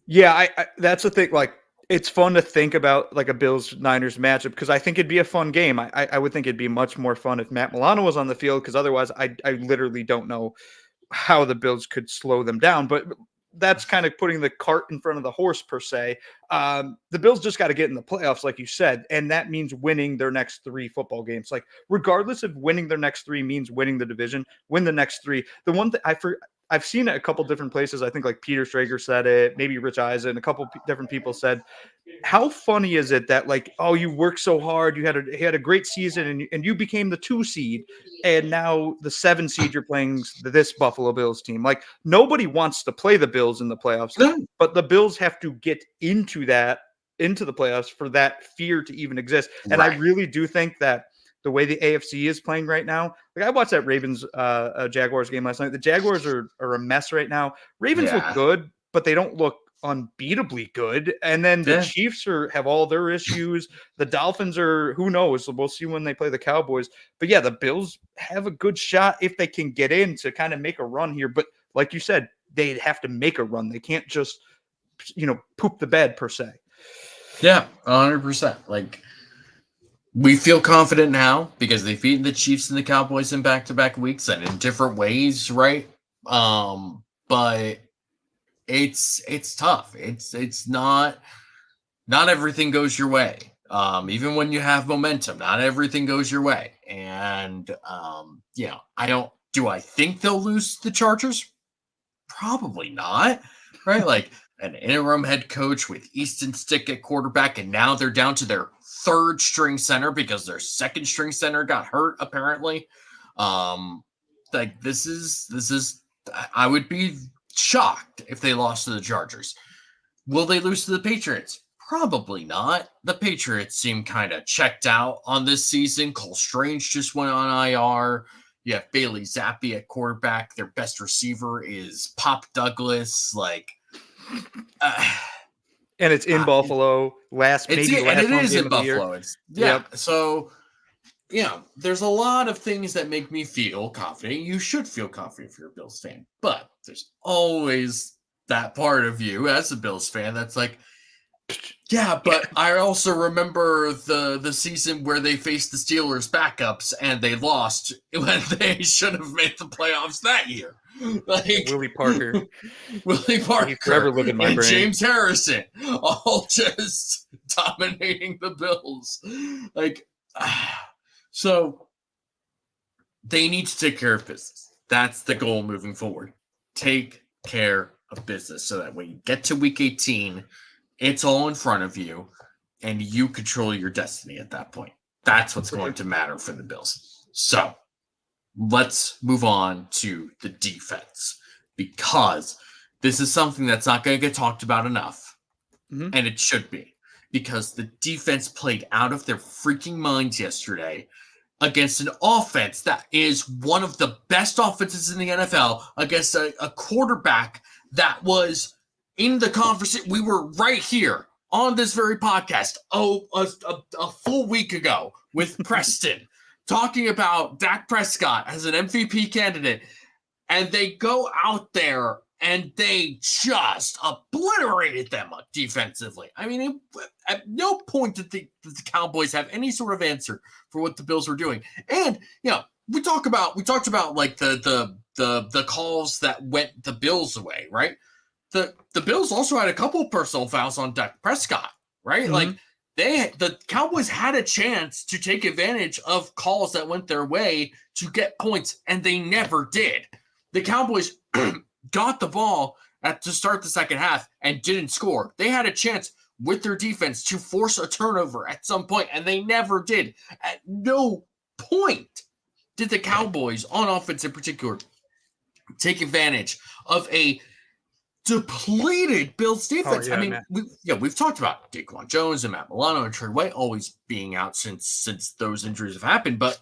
Yeah, I that's the thing. Like, it's fun to think about like a Bills Niners matchup because I think it'd be a fun game. I would think it'd be much more fun if Matt Milano was on the field because otherwise, I literally don't know how the Bills could slow them down, but. That's kind of putting the cart in front of the horse per se. The Bills just got to get in the playoffs, like you said, and that means winning their next 3 football games. Like, regardless of winning their next 3 means winning the division, win the next 3. The one that I've seen it a couple different places. I think like Peter Strager said it, maybe Rich Eisen, a couple different people said, how funny is it that like, oh, you worked so hard, you had a great season and you became the 2 seed and now the 7 seed you're playing this Buffalo Bills team. Like nobody wants to play the Bills in the playoffs, but the Bills have to get into the playoffs for that fear to even exist. And I really do think that the way the AFC is playing right now, like I watched that Ravens Jaguars game last night. The Jaguars are a mess right now. Ravens look good, but they don't look unbeatably good. And then the Chiefs have all their issues. The Dolphins are, who knows? We'll see when they play the Cowboys. But yeah, the Bills have a good shot if they can get in to kind of make a run here. But like you said, they'd have to make a run. They can't just, poop the bed per se. Yeah, 100%. Like, we feel confident now because they've beaten the Chiefs and the Cowboys in back-to-back weeks and in different ways, right? But it's tough. It's not everything goes your way. Even when you have momentum, not everything goes your way. And do I think they'll lose the Chargers? Probably not. Right? Like an interim head coach with Easton Stick at quarterback, and now they're down to their 3rd string center because their 2nd string center got hurt, apparently. Like this is I would be shocked if they lost to the Chargers. Will they lose to the Patriots? Probably not. The Patriots seem kind of checked out on this season. Cole Strange just went on IR. You have Bailey Zappi at quarterback. Their best receiver is Pop Douglas. Like, and it's in Buffalo. Last and it home is game in of the year. Buffalo. Yep. So, there's a lot of things that make me feel confident. You should feel confident if you're a Bills fan, but there's always that part of you as a Bills fan that's like, yeah, but I also remember the season where they faced the Steelers backups and they lost when they should have made the playoffs that year. Like Willie Parker, He forever live in my and brain. James Harrison, all just dominating the Bills. Like, so they need to take care of business. That's the goal moving forward. Take care of business so that when you get to week 18, it's all in front of you and you control your destiny at that point. That's what's going to matter for the Bills. So let's move on to the defense, because this is something that's not going to get talked about enough. And it should be, because the defense played out of their freaking minds yesterday against an offense that is one of the best offenses in the NFL, against a quarterback that was in the conversation. We were right here on this very podcast a full week ago with Preston talking about Dak Prescott as an MVP candidate, and they go out there and they just obliterated them defensively. I mean, at no point did the Cowboys have any sort of answer for what the Bills were doing. And we talked about like the calls that went the Bills away, right? The Bills also had a couple of personal fouls on Dak Prescott, right? Like the Cowboys had a chance to take advantage of calls that went their way to get points, and they never did. The Cowboys got the ball to start the second half and didn't score. They had a chance with their defense to force a turnover at some point, and they never did. At no point did the Cowboys, on offense in particular, take advantage of a depleted Bills defense. Oh, yeah, I mean, we've talked about Daquan Jones and Matt Milano and Trey White always being out since those injuries have happened, but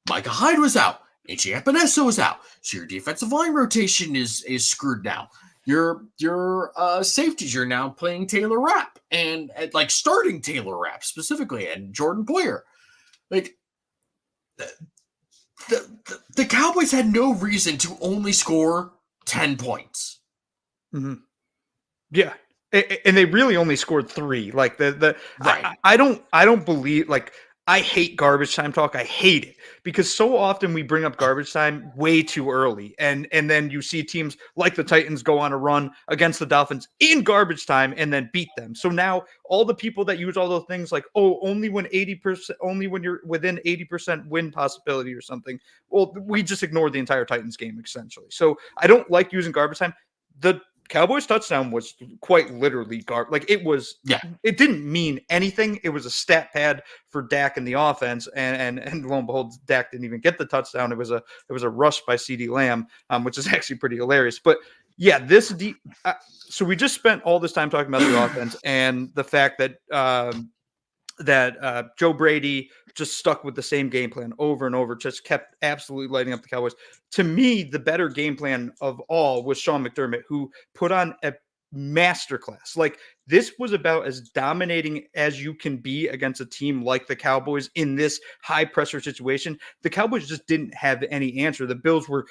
Micah Hyde was out. A.J. Epinesa was out. So your defensive line rotation is screwed now. Your safeties, you're now playing Taylor Rapp and like starting Taylor Rapp specifically, and Jordan Poyer. Like the Cowboys had no reason to only score 10 points. Yeah, and they really only scored 3. Like right. I don't believe, like, I hate garbage time talk. I hate it because so often we bring up garbage time way too early, and then you see teams like the Titans go on a run against the Dolphins in garbage time and then beat them. So now all the people that use all those things like, only when you're within 80% win possibility or something, well, we just ignore the entire Titans game essentially. So I don't like using garbage time. The Cowboys touchdown was quite literally like it was. Yeah, it didn't mean anything. It was a stat pad for Dak and the offense, and lo and behold, Dak didn't even get the touchdown. It was a rush by CeeDee Lamb, which is actually pretty hilarious. But yeah, so we just spent all this time talking about the offense and the fact that Joe Brady just stuck with the same game plan over and over, just kept absolutely lighting up the Cowboys. To me, the better game plan of all was Sean McDermott, who put on a masterclass. Like, this was about as dominating as you can be against a team like the Cowboys in this high pressure situation. The Cowboys just didn't have any answer. The Bills were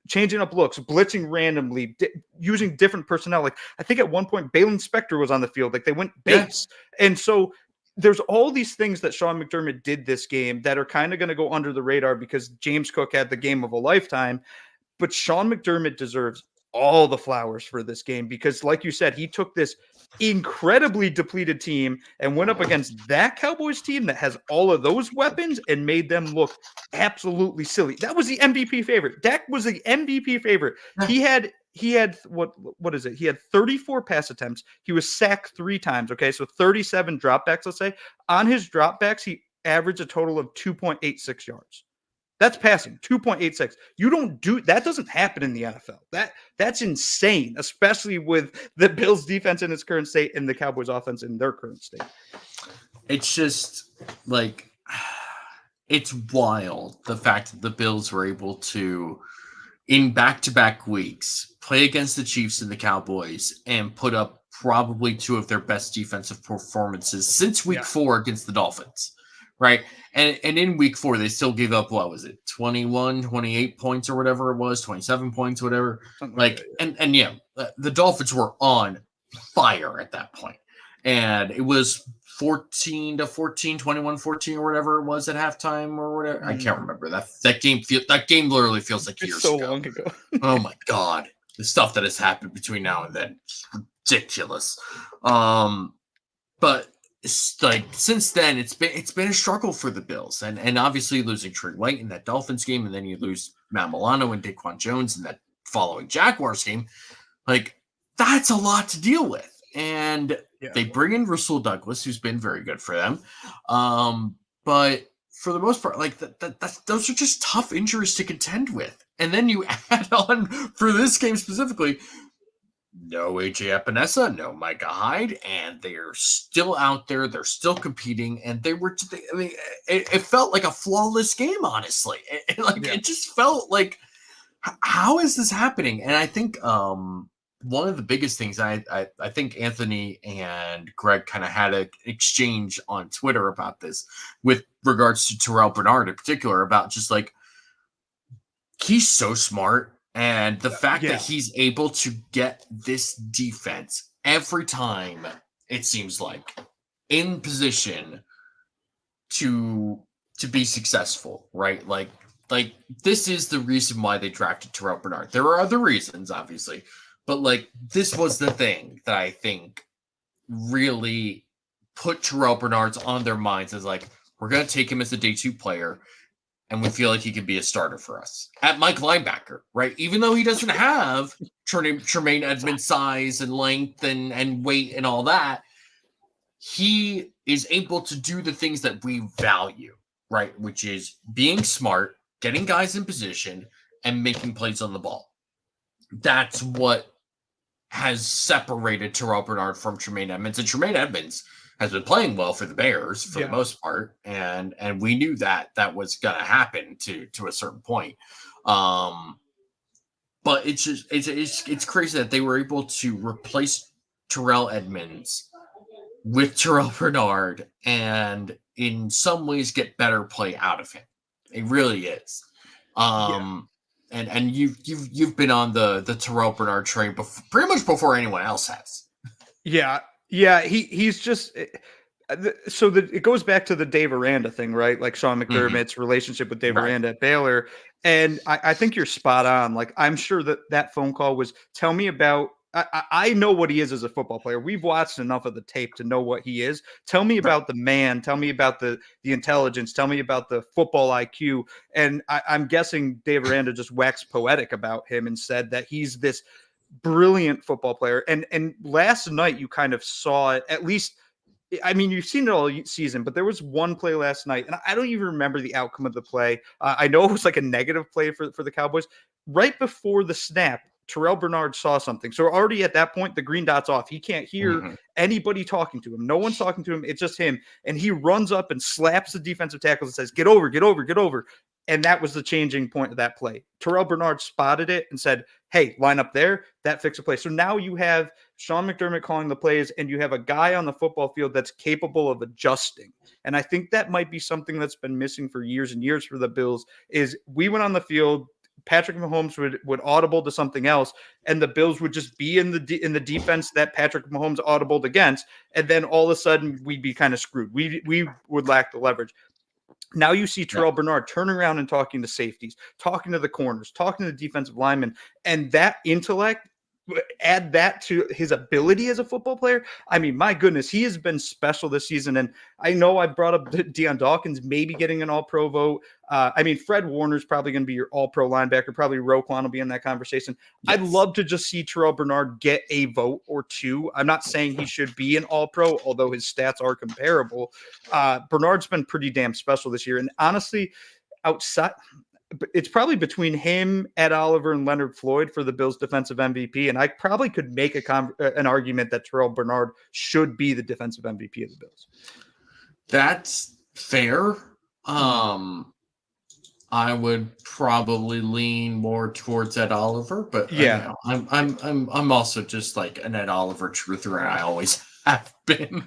changing up looks, blitzing randomly, using different personnel. Like, I think at one point, Balin Spector was on the field. Like, they went base. Yeah. And so there's all these things that Sean McDermott did this game that are kind of going to go under the radar because James Cook had the game of a lifetime. But Sean McDermott deserves all the flowers for this game because, like you said, he took this incredibly depleted team and went up against that Cowboys team that has all of those weapons and made them look absolutely silly. That was the MVP favorite. Dak was the MVP favorite. He had what is it? He had 34 pass attempts. He was sacked 3 times. Okay, so 37 dropbacks, let's say. On his dropbacks, he averaged a total of 2.86 yards. That's passing, 2.86. You don't do that. Doesn't happen in the NFL. That's insane, especially with the Bills defense in its current state and the Cowboys offense in their current state. It's just like it's wild the fact that the Bills were able to, in back-to-back weeks, play against the Chiefs and the Cowboys and put up probably two of their best defensive performances since week 4 against the Dolphins, right? And in week 4, they still gave up, what was it, 21, 28 points or whatever it was, 27 points, whatever. The Dolphins were on fire at that point. And it was 14-14, 21-14 or whatever it was at halftime or whatever. I can't remember. That game literally feels like years so ago. long ago. Oh my God. The stuff that has happened between now and then. Ridiculous. But it's like since then it's been a struggle for the Bills. And obviously losing Trey White in that Dolphins game, and then you lose Matt Milano and Daquan Jones in that following Jaguars game. Like, that's a lot to deal with. And they bring in Rasul Douglas, who's been very good for them. But for the most part, like those are just tough injuries to contend with. And then you add on, for this game specifically, no AJ Epinesa, no Micah Hyde, and they are still out there. They're still competing, and it felt like a flawless game, honestly. It just felt like, how is this happening? And I think one of the biggest things, I think Anthony and Greg kind of had an exchange on Twitter about this with regards to Terrell Bernard in particular, about just like, he's so smart. And the fact that he's able to get this defense every time, it seems like, in position to be successful, right? Like this is the reason why they drafted Terrell Bernard. There are other reasons, obviously, but like this was the thing that I think really put Terrell Bernard's on their minds, as like, we're going to take him as a day 2 player, and we feel like he could be a starter for us at Mike linebacker, right? Even though he doesn't have Tremaine Edmonds' size and length and weight and all that, he is able to do the things that we value, right? Which is being smart, getting guys in position, and making plays on the ball. That's what has separated Terrell Bernard from Tremaine Edmonds. And Tremaine Edmonds has been playing well for the Bears for the most part. And we knew that was going to happen to a certain point. But it's just, it's crazy that they were able to replace Terrell Edmonds with Terrell Bernard and in some ways get better play out of him. It really is. And you've been on the Terrell Bernard train pretty much before anyone else has. Yeah, he's just so that it goes back to the Dave Aranda thing, right? Like Sean McDermott's relationship with Dave Aranda at Baylor, and I think you're spot on. Like, I'm sure that phone call was, tell me about. I know what he is as a football player. We've watched enough of the tape to know what he is. Tell me about the man. Tell me about the intelligence. Tell me about the football IQ. And I'm guessing Dave Aranda just waxed poetic about him and said that he's this brilliant football player. And last night you kind of saw it, at least. I mean, you've seen it all season, but there was one play last night, and I don't even remember the outcome of the play. I know it was like a negative play for the Cowboys. Right before the snap, Terrell Bernard saw something. So already at that point, the green dot's off. He can't hear anybody talking to him. No one's talking to him. It's just him. And he runs up and slaps the defensive tackles and says, get over, get over, get over. And that was the changing point of that play. Terrell Bernard spotted it and said, hey, line up there. That fixed the play. So now you have Sean McDermott calling the plays, and you have a guy on the football field that's capable of adjusting. And I think that might be something that's been missing for years and years for the Bills, is we went on the field, Patrick Mahomes would audible to something else, and the Bills would just be in the defense that Patrick Mahomes audibled against, and then all of a sudden we'd be kind of screwed. We would lack the leverage. Now you see Terrell Bernard turning around and talking to safeties, talking to the corners, talking to the defensive linemen, and that intellect, add that to his ability as a football player. I mean, my goodness, he has been special this season. And I know I brought up Deion Dawkins maybe getting an all-pro vote. I mean, Fred Warner's probably going to be your all-pro linebacker. Probably Roquan will be in that conversation. Yes. I'd love to just see Terrell Bernard get a vote or two. I'm not saying he should be an all-pro, although his stats are comparable. Bernard's been pretty damn special this year. And honestly, outside – it's probably between him, Ed Oliver, and Leonard Floyd for the Bills' defensive MVP. And I probably could make an argument that Terrell Bernard should be the defensive MVP of the Bills. That's fair. I would probably lean more towards Ed Oliver, but Yeah. I'm also just like an Ed Oliver truther, and I always have been.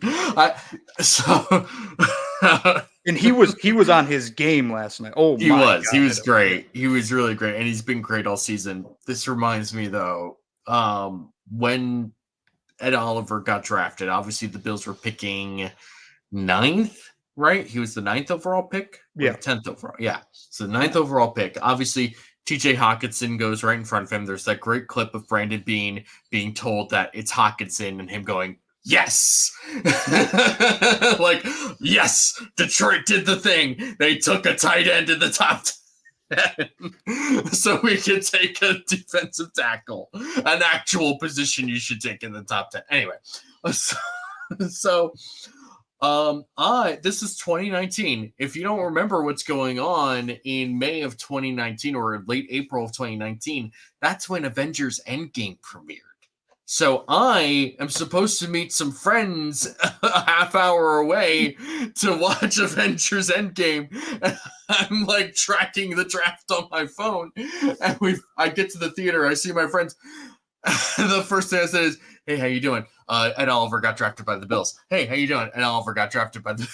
So And he was on his game last night. Oh he my was. God. He was great. He was really great, and he's been great all season. This reminds me though, when Ed Oliver got drafted, obviously the Bills were picking 9th, right? He was the 9th overall pick? Or Yeah. 10th overall. Yeah. So the 9th overall pick. Obviously, TJ Hawkinson goes right in front of him. There's that great clip of Brandon Beane being told that it's Hawkinson and him going, yes. Like, yes, Detroit did the thing. They took a tight end in the top 10 so we can take a defensive tackle, an actual position you should take in the top 10. Anyway, so this is 2019. If you don't remember what's going on in May of 2019 or late April of 2019, that's when Avengers Endgame premiered. So I am supposed to meet some friends a half hour away to watch Avengers Endgame. And I'm like tracking the draft on my phone. And I get to the theater, I see my friends. The first thing I said is, hey, how you doing? Ed Oliver got drafted by the Bills. Hey, how you doing? Ed Oliver got drafted by the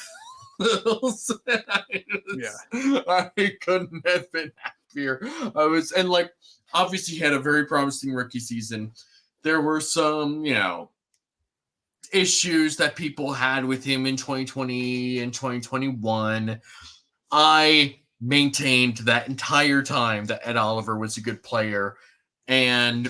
Bills. I couldn't have been happier. And like, obviously he had a very promising rookie season. There were some, issues that people had with him in 2020 and 2021. I maintained that entire time that Ed Oliver was a good player, and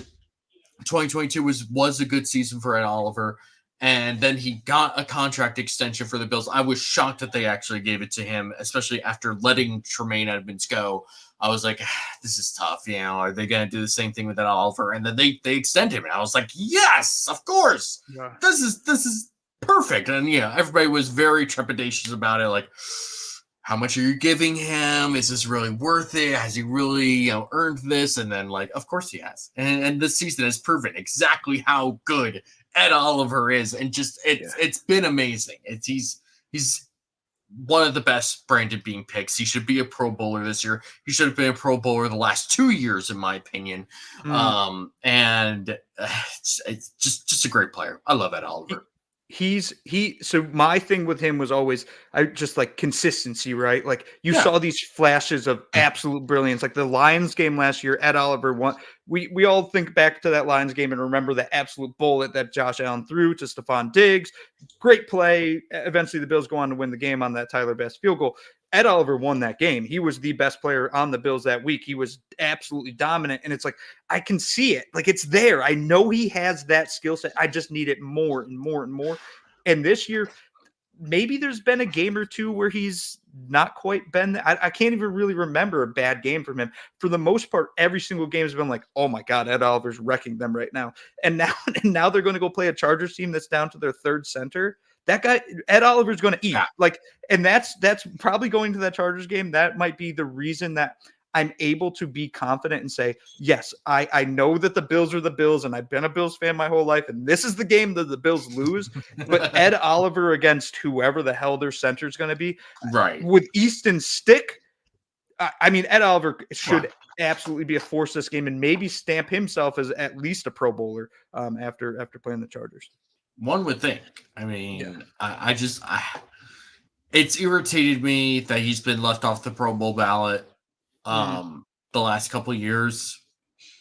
2022 was a good season for Ed Oliver. And then he got a contract extension for the Bills. I was shocked that they actually gave it to him, especially after letting Tremaine Edmonds go. I was like, this is tough. Are they going to do the same thing with Ed Oliver? And then they extend him. And I was like, yes, of course. Yeah. This is perfect. And everybody was very trepidatious about it. Like, how much are you giving him? Is this really worth it? Has he really earned this? And then, like, of course he has. And this season has proven exactly how good Ed Oliver is. And just it's been amazing. He's one of the best Brandon Beane picks. He should be a Pro Bowler this year. He should have been a Pro Bowler the last 2 years, in my opinion. And it's just a great player. I love Ed Oliver. So my thing with him was always just like consistency, right? Like you saw these flashes of absolute brilliance, like the Lions game last year. Ed Oliver won. We all think back to that Lions game and remember the absolute bullet that Josh Allen threw to Stephon Diggs. Great play. Eventually the Bills go on to win the game on that Tyler Bass field goal. Ed Oliver won that game. He was the best player on the Bills that week. He was absolutely dominant. And it's like, I can see it. Like, it's there. I know he has that skill set. I just need it more and more and more. And this year, maybe there's been a game or two where he's not quite been. I can't even really remember a bad game from him. For the most part, every single game has been like, oh my God, Ed Oliver's wrecking them right now. And now they're going to go play a Chargers team that's down to their third center. That guy, Ed Oliver's going to eat. And that's probably going to that Chargers game. That might be the reason that I'm able to be confident and say, yes, I know that the Bills are the Bills, and I've been a Bills fan my whole life, and this is the game that the Bills lose. But Ed Oliver against whoever the hell their center is going to be, right? With Easton Stick, I mean, Ed Oliver should absolutely be a force this game and maybe stamp himself as at least a Pro Bowler after playing the Chargers. One would think. I mean, it's irritated me that he's been left off the Pro Bowl ballot the last couple of years.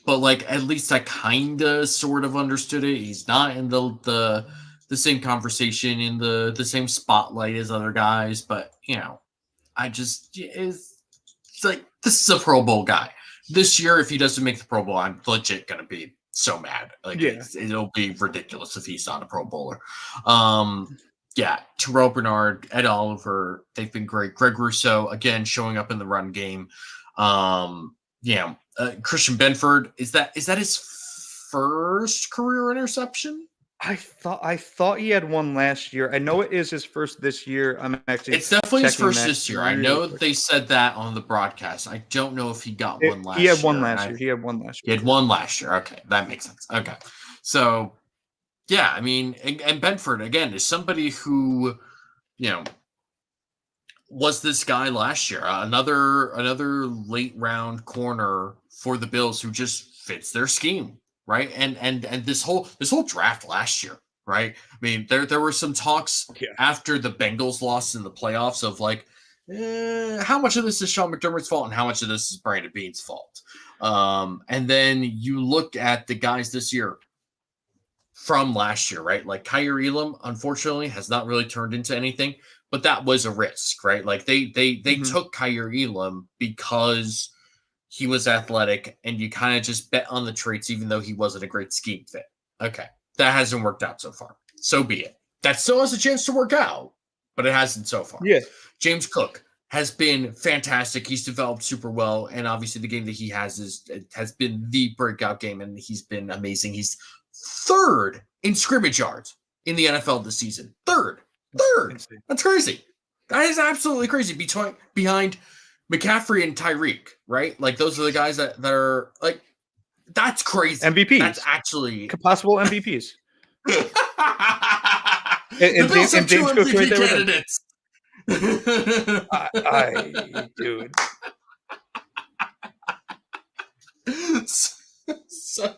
But like, at least I kind of sort of understood it. He's not in the same conversation, in the same spotlight as other guys. But it's like, this is a Pro Bowl guy. This year, if he doesn't make the Pro Bowl, I'm legit gonna be so mad. Like, it'll be ridiculous if he's not a Pro Bowler. Terrell Bernard, Ed Oliver, they've been great. Greg Rousseau, again, showing up in the run game. Christian Benford, is that his first career interception? I thought he had one last year. I know it is his first this year. It's definitely his first this year. I know they said that on the broadcast. I don't know if he got one last year. He had one last year. He had one last year. Okay, that makes sense. Okay. So, I mean, and Benford, again, is somebody who, was this guy last year. Another late round corner for the Bills who just fits their scheme, right? And this whole draft last year, right? I mean, there were some talks after the Bengals lost in the playoffs of like, how much of this is Sean McDermott's fault and how much of this is Brandon Beane's fault. And then you look at the guys this year from last year, right? Like Kyer Elam, unfortunately, has not really turned into anything, but that was a risk, right? Like they took Kyer Elam because he was athletic, and you kind of just bet on the traits, even though he wasn't a great scheme fit. Okay, that hasn't worked out so far. So be it. That still has a chance to work out, but it hasn't so far. Yeah. James Cook has been fantastic. He's developed super well, and obviously the game that he has been the breakout game, and he's been amazing. He's third in scrimmage yards in the NFL this season. Third. That's crazy. That is absolutely crazy. Behind McCaffrey and Tyreek, right? Like those are the guys that are like, that's crazy. MVPs. That's actually possible MVPs. and James Cook right there candidates. Dude. So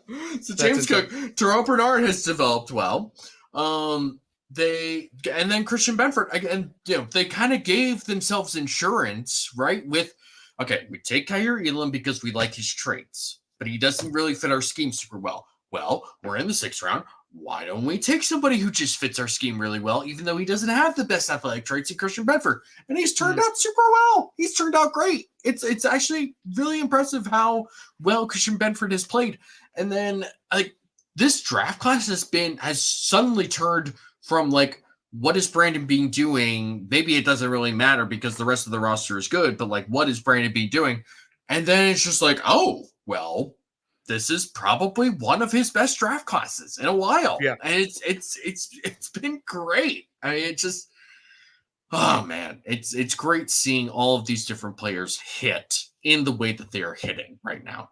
James Cook, Terrell Bernard has developed well. And then Christian Benford again. They kind of gave themselves insurance, right? With we take Kyer Elam because we like his traits, but he doesn't really fit our scheme super well. Well, we're in the 6th round. Why don't we take somebody who just fits our scheme really well, even though he doesn't have the best athletic traits in Christian Benford? And he's turned out super well. He's turned out great. It's actually really impressive how well Christian Benford has played. And then like this draft class has suddenly turned from like, what is Brandon Beane doing? Maybe it doesn't really matter because the rest of the roster is good, but like, what is Brandon Beane doing? And then it's just like, oh, well, this is probably one of his best draft classes in a while. Yeah. And it's been great. I mean, oh man, it's great seeing all of these different players hit in the way that they are hitting right now.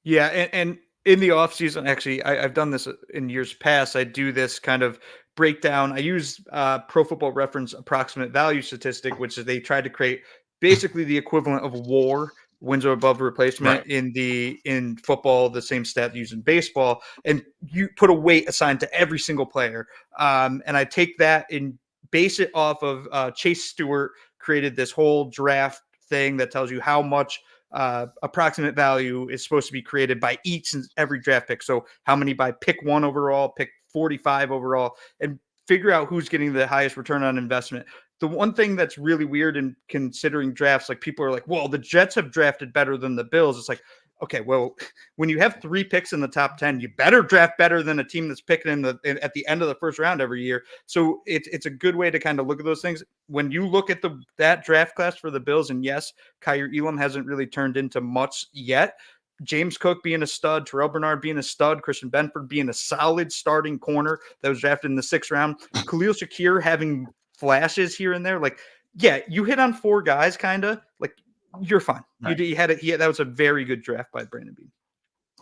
Yeah. And in the offseason, actually, I've done this in years past. I do this kind of breakdown. I use Pro Football Reference approximate value statistic, which is they tried to create basically the equivalent of WAR, wins or above replacement, right, in football, the same stat used in baseball, and you put a weight assigned to every single player. And I take that and base it off of Chase Stewart created this whole draft thing that tells you how much approximate value is supposed to be created by each and every draft pick. So how many by pick 1 overall, pick 45 overall, and figure out who's getting the highest return on investment. The one thing that's really weird in considering drafts, like people are like, well, the Jets have drafted better than the Bills. It's like, okay, well, when you have 3 picks in the top 10, you better draft better than a team that's picking at the end of the first round every year. So it's a good way to kind of look at those things. When you look at that draft class for the Bills, and yes, Kyer Elam hasn't really turned into much yet. James Cook being a stud, Terrell Bernard being a stud, Christian Benford being a solid starting corner that was drafted in the 6th round, Khalil Shakir having flashes here and there. Like, yeah, you hit on 4 guys, kind of like you're fine. Right. You had it. Yeah, that was a very good draft by Brandon Beane.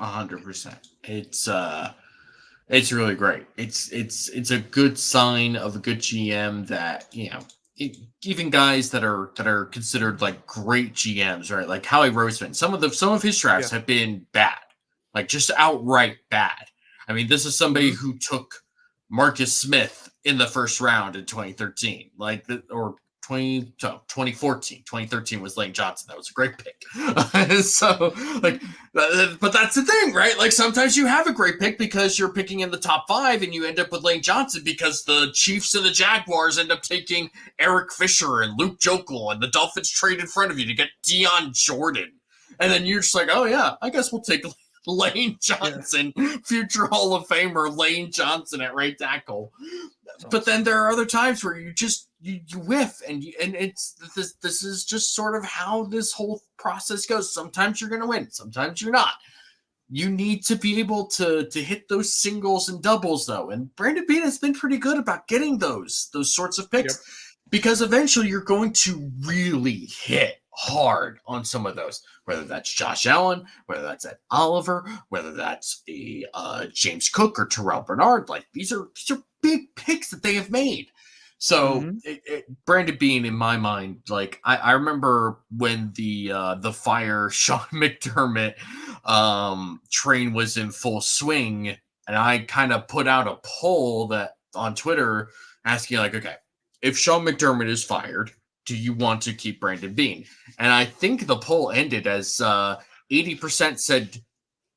100%. It's really great. It's a good sign of a good GM that, even guys that are considered like great GMs, right? Like Howie Roseman, some of his drafts have been bad, like just outright bad. I mean, this is somebody who took Marcus Smith in the 1st round in 2013, or 2014. 2013 was Lane Johnson. That was a great pick. So, but that's the thing, right? Like sometimes you have a great pick because you're picking in the top 5 and you end up with Lane Johnson because the Chiefs and the Jaguars end up taking Eric Fisher and Luke Jokel and the Dolphins trade in front of you to get Deion Jordan. And then you're just like, oh yeah, I guess we'll take Lane Johnson, future Hall of Famer Lane Johnson at right tackle. But then there are other times where you whiff, and this is just sort of how this whole process goes. Sometimes you're going to win, sometimes you're not. You need to be able to hit those singles and doubles, though. And Brandon Beane has been pretty good about getting those sorts of picks, because eventually you're going to really hit hard on some of those, whether that's Josh Allen, whether that's Ed Oliver, whether that's James Cook or Terrell Bernard. Like these are big picks that they have made. So Brandon Bean, in my mind, like I remember when the fire Sean McDermott train was in full swing, and I kind of put out a poll that on Twitter asking like, okay, if Sean McDermott is fired, do you want to keep Brandon Bean? And I think the poll ended as 80% said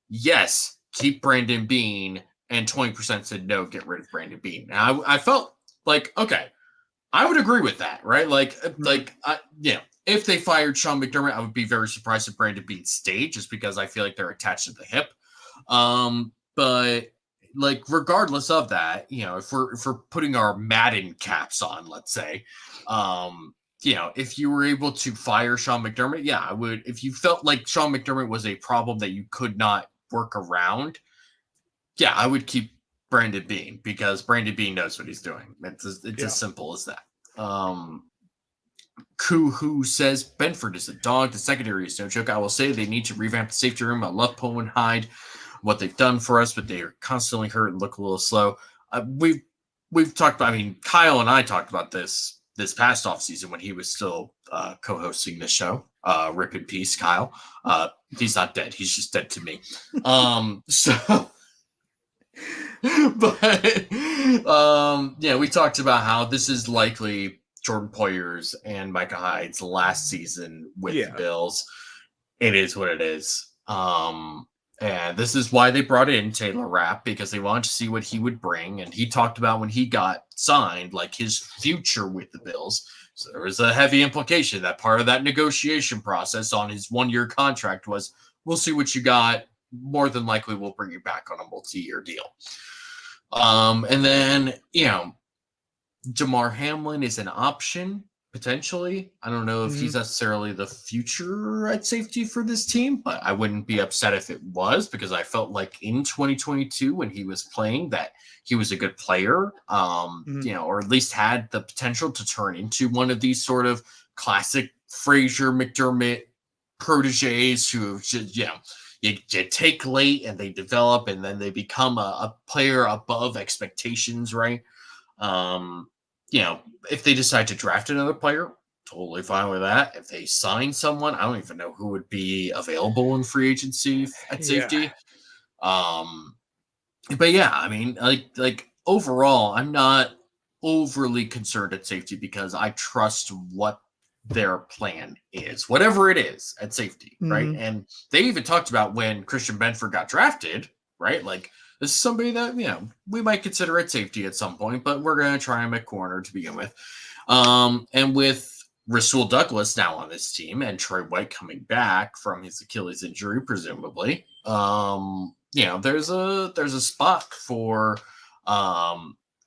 yes, keep Brandon Bean, and 20% said no, get rid of Brandon Bean. And I felt like, okay, I would agree with that, right? Like, if they fired Sean McDermott, I would be very surprised if Brandon Bean stayed, just because I feel like they're attached to the hip. But like, regardless of that, if we're putting our Madden caps on, let's say, if you were able to fire Sean McDermott, yeah, I would. If you felt like Sean McDermott was a problem that you could not work around, yeah, I would keep Brandon Bean, because Brandon Bean knows what he's doing. It's as simple as that. Who says Benford is a dog. The secondary is no joke. I will say they need to revamp the safety room. I love Poe and Hyde, what they've done for us, but they are constantly hurt and look a little slow. We've talked about, I mean, Kyle and I talked about this past offseason when he was still co-hosting this show. Rip in peace, Kyle. He's not dead. He's just dead to me. But we talked about how this is likely Jordan Poyer's and Micah Hyde's last season with the Bills. It is what it is. And this is why they brought in Taylor Rapp, because they wanted to see what he would bring. And he talked about when he got signed, like his future with the Bills. So there was a heavy implication that part of that negotiation process on his 1-year contract was, we'll see what you got. More than likely, we'll bring you back on a multi-year deal. And then, Damar Hamlin is an option, potentially. I don't know if he's necessarily the future at safety for this team, but I wouldn't be upset if it was, because I felt like in 2022 when he was playing that he was a good player, or at least had the potential to turn into one of these sort of classic Frazier McDermott proteges who just, you take late and they develop and then they become a player above expectations, right? If they decide to draft another player, totally fine with that. If they sign someone, I don't even know who would be available in free agency at safety. But yeah, I mean, like overall, I'm not overly concerned at safety because I trust what their plan is, whatever it is at safety, right? And they even talked about when Christian Benford got drafted, right? Like, this is somebody that, we might consider at safety at some point, but we're going to try him at corner to begin with. And with Rasul Douglas now on this team and Trey White coming back from his Achilles injury, presumably, there's a spot for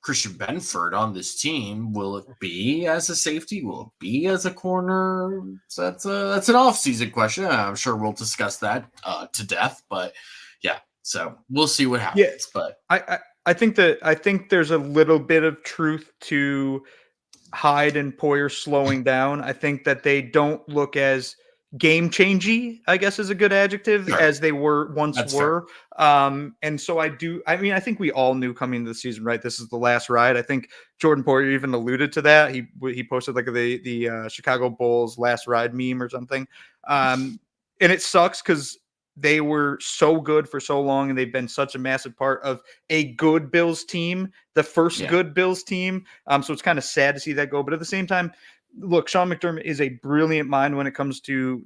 Christian Benford on this team. Will it be as a safety? Will it be as a corner? So that's an off-season question. I'm sure we'll discuss that to death, but yeah. So we'll see what happens. Yeah, but I think there's a little bit of truth to Hyde and Poyer slowing down. I think that they don't look as game changey, I guess is a good adjective, as they were once were. And so I think we all knew coming into the season, right? This is the last ride. I think Jordan Poyer even alluded to that. He posted like the Chicago Bulls last ride meme or something. And it sucks because they were so good for so long, and they've been such a massive part of a good Bills team, the first good Bills team. So it's kind of sad to see that go. But at the same time, look, Sean McDermott is a brilliant mind when it comes to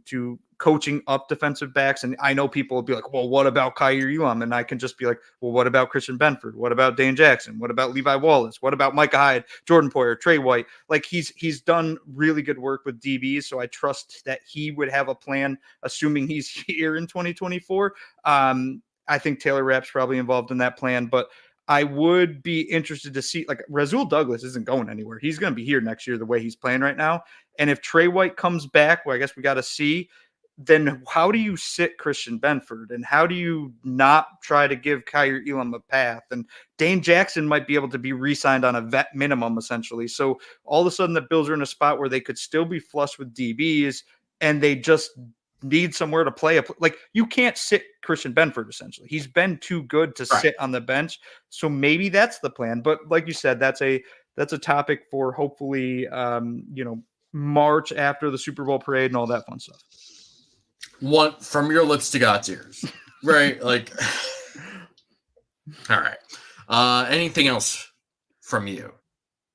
coaching up defensive backs. And I know people will be like, well, what about Kaiir Elam? And I can just be like, well, what about Christian Benford? What about Dane Jackson? What about Levi Wallace? What about Micah Hyde, Jordan Poyer, Trey White? Like he's done really good work with DBs. So I trust that he would have a plan, assuming he's here in 2024. I think Taylor Rapp's probably involved in that plan, but I would be interested to see, like, Rasul Douglas isn't going anywhere. He's going to be here next year the way he's playing right now. And if Trey White comes back, well, I guess we got to see, then how do you sit Christian Benford? And how do you not try to give Kaiir Elam a path? And Dane Jackson might be able to be re-signed on a vet minimum, essentially. So all of a sudden the Bills are in a spot where they could still be flush with DBs, and they just need somewhere to play. Like, you can't sit Christian Benford, essentially. He's been too good to sit on the bench. So maybe that's the plan. But like you said, that's a that's a topic for hopefully, March after the Super Bowl parade and all that fun stuff. One from your lips to God's ears, right? Like, all right. Anything else from you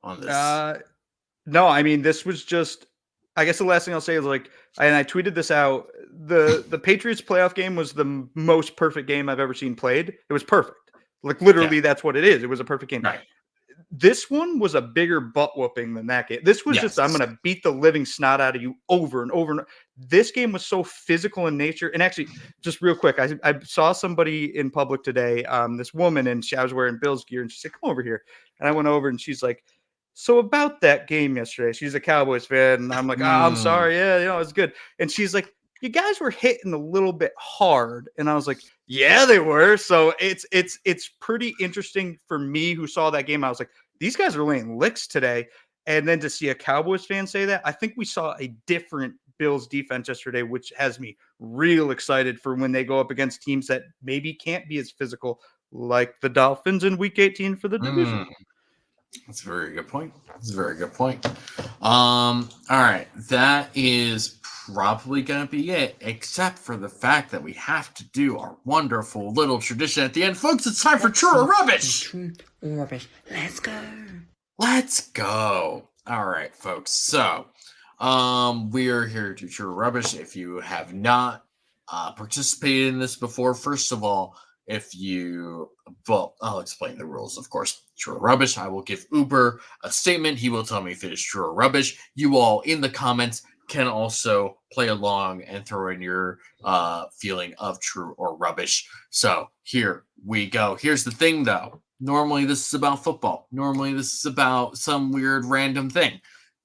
on this? No, I mean, this was just, I guess the last thing I'll say is like, and I tweeted this out. The Patriots playoff game was the most perfect game I've ever seen played. It was perfect. Like literally, that's what it is. It was a perfect game. Right. This one was a bigger butt whooping than that game. This was just, I'm going to beat the living snot out of you over and over. And this game was so physical in nature. And actually, just real quick, I saw somebody in public today, this woman, and I was wearing Bills gear, and she said, "Come over here." And I went over, and she's like, "So about that game yesterday," she's a Cowboys fan. And I'm like, "Oh, I'm sorry. Yeah, it was good." And she's like, "You guys were hitting a little bit hard." And I was like, "Yeah, they were." So it's pretty interesting for me who saw that game. I was like, these guys are laying licks today. And then to see a Cowboys fan say that, I think we saw a different Bills defense yesterday, which has me real excited for when they go up against teams that maybe can't be as physical, like the Dolphins in Week 18 for the division. That's a very good point. All right. That is probably going to be it, except for the fact that we have to do our wonderful little tradition at the end. Folks, it's time for True or Rubbish. True or Rubbish. Let's go. Let's go. All right, folks. So we are here to True or Rubbish. If you have not participated in this before, first of all, I'll explain the rules, of course. True or rubbish. I will give Uber a statement. He will tell me if it is true or rubbish. You all in the comments can also play along and throw in your feeling of true or rubbish. So here we go. Here's the thing, though. Normally this is about football. Normally this is about some weird random thing.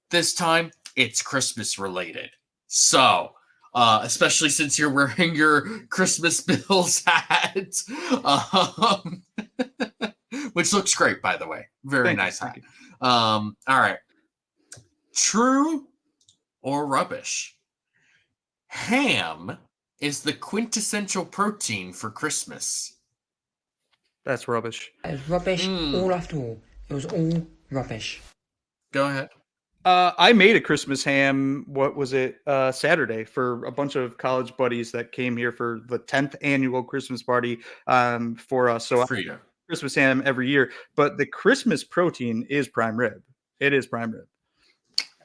This time it's Christmas related. So especially since you're wearing your Christmas Bills hat, which looks great, by the way. Very nice hat. All right. True or rubbish? Ham is the quintessential protein for Christmas. That's rubbish. It was rubbish all after all. It was all rubbish. Go ahead. I made a Christmas ham, Saturday for a bunch of college buddies that came here for the 10th annual Christmas party for us. So Christmas ham every year. But the Christmas protein is prime rib. It is prime rib.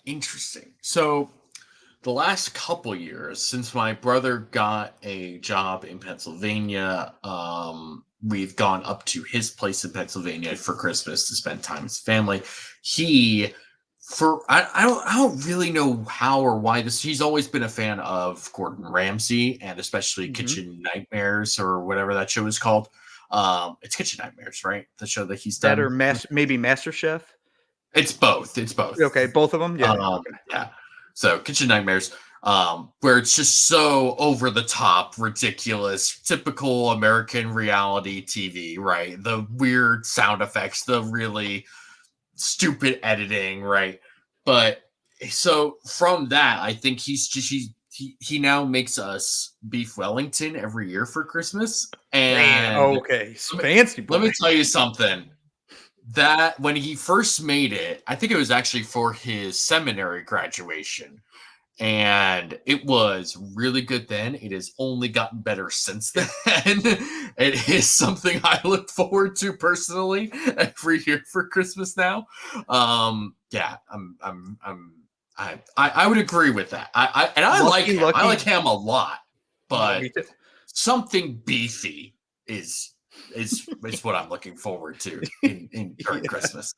Interesting. So the last couple years, since my brother got a job in Pennsylvania, we've gone up to his place in Pennsylvania for Christmas to spend time with his family. I don't really know how or why he's always been a fan of Gordon Ramsay and especially Kitchen Nightmares or whatever that show is called. It's Kitchen Nightmares, right? The show that he's done. That or maybe MasterChef? It's both. Okay, both of them? Yeah. Yeah. So Kitchen Nightmares, where it's just so over the top, ridiculous, typical American reality TV, right? The weird sound effects, the really stupid editing, right? But so from that, I think he now makes us beef Wellington every year for Christmas. And okay, fancy boy. Let me tell you something. That when he first made it, I think it was actually for his seminary graduation. And it was really good then. It has only gotten better since then. It is something I look forward to personally every year for Christmas now. Yeah, I would agree with that. I like ham. I like ham a lot, but something beefy is what I'm looking forward to in during Christmas.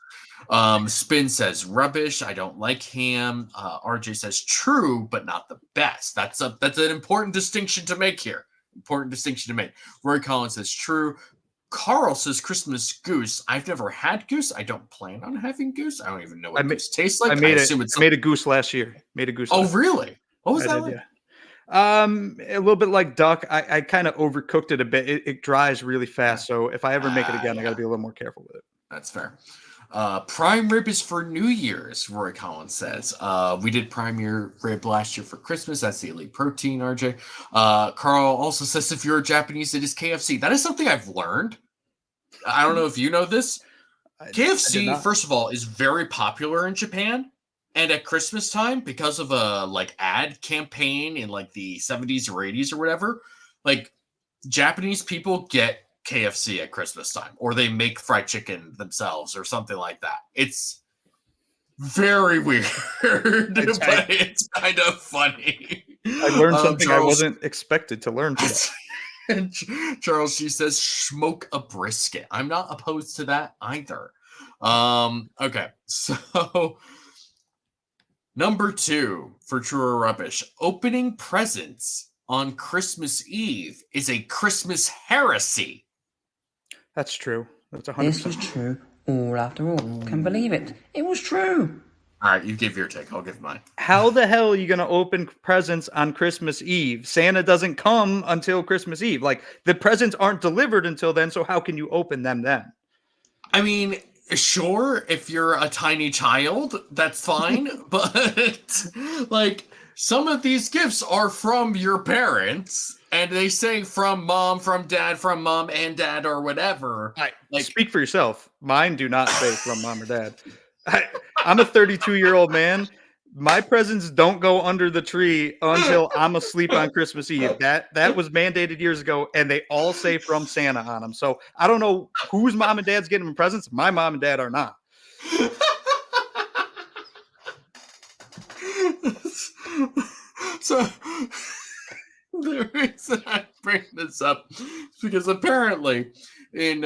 Spin says rubbish. I don't like ham. RJ says true, but not the best. That's an important distinction to make here. Roy Collins says true. Carl says Christmas goose. I've never had goose. I don't plan on having goose. I don't even know what goose tastes like. I made a goose last year. Oh, really? What was that like? Yeah. A little bit like duck. I kind of overcooked it a bit. It dries really fast. So if I ever make it again, I got to be a little more careful with it. That's fair. Prime rib is for New Year's, Roy Collins says. We did prime rib last year for Christmas. That's the elite protein, RJ. Carl also says if you're Japanese, it is KFC. That is something I've learned. I don't know if you know this. KFC, first of all, is very popular in Japan. And at Christmas time, because of a like ad campaign in like the 70s or 80s or whatever, like Japanese people get KFC at Christmas time, or they make fried chicken themselves or something like that. It's very weird, but it's kind of funny. I learned something I wasn't expected to learn today. Charles, she says, smoke a brisket. I'm not opposed to that either. Okay, so number 2 for True or Rubbish. Opening presents on Christmas Eve is a Christmas heresy. That's true. That's 100%. This was true all after all. Can't believe it. It was true. All right, you give your take. I'll give mine. How the hell are you going to open presents on Christmas Eve? Santa doesn't come until Christmas Eve. Like, the presents aren't delivered until then, so how can you open them then? I mean, sure, if you're a tiny child, that's fine. But, like, some of these gifts are from your parents, and they say from mom, from dad, from mom and dad, or whatever. Like, speak for yourself. Mine do not say from mom or dad. I'm a 32-year-old man. My presents don't go under the tree until I'm asleep on Christmas Eve. That was mandated years ago, and they all say from Santa on them. So I don't know whose mom and dad's getting them presents. My mom and dad are not. So the reason I bring this up is because apparently in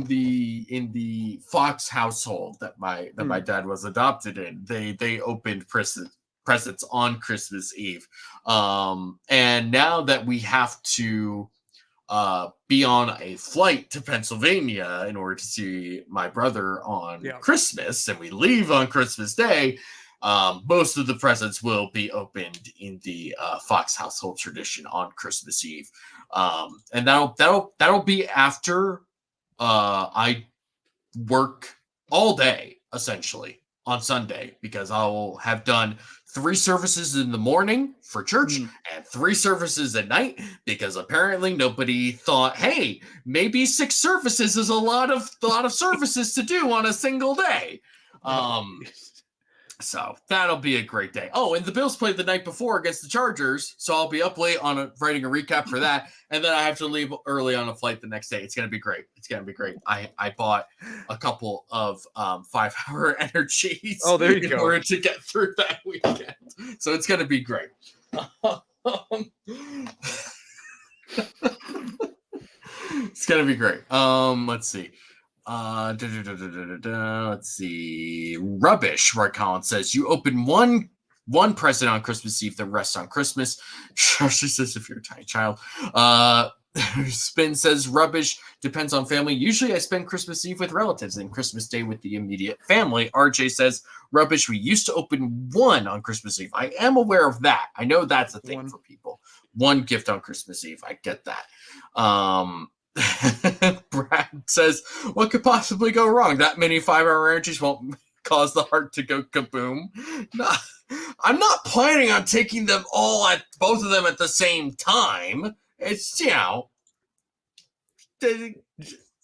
the Fox household that my dad was adopted in, they opened presents on Christmas Eve, and now that we have to be on a flight to Pennsylvania in order to see my brother on Christmas, and we leave on Christmas Day, most of the presents will be opened in the Fox household tradition on Christmas Eve. And that'll be after I work all day essentially on Sunday, because I will have done 3 services in the morning for church and 3 services at night, because apparently nobody thought, hey, maybe 6 services is a lot of services to do on a single day. So that'll be a great day. Oh, and the Bills played the night before against the Chargers, so I'll be up late on writing a recap for that, and then I have to leave early on a flight the next day. It's gonna be great. It's gonna be great. I bought a couple of 5-hour energies. Oh, there you in go. order to get through that weekend, so it's gonna be great. It's gonna be great. Let's see. Let's see. Rubbish, Roy Collins says, you open one present on Christmas Eve, the rest on Christmas. She says, if you're a tiny child. Spin says, rubbish, depends on family. Usually I spend Christmas Eve with relatives and Christmas Day with the immediate family. RJ says, rubbish, we used to open 1 on Christmas Eve. I am aware of that. I know that's a thing for people. 1 gift on Christmas Eve. I get that. Brad says, what could possibly go wrong? That many 5-hour energies won't cause the heart to go kaboom. No, I'm not planning on taking them all at both of them at the same time. It's,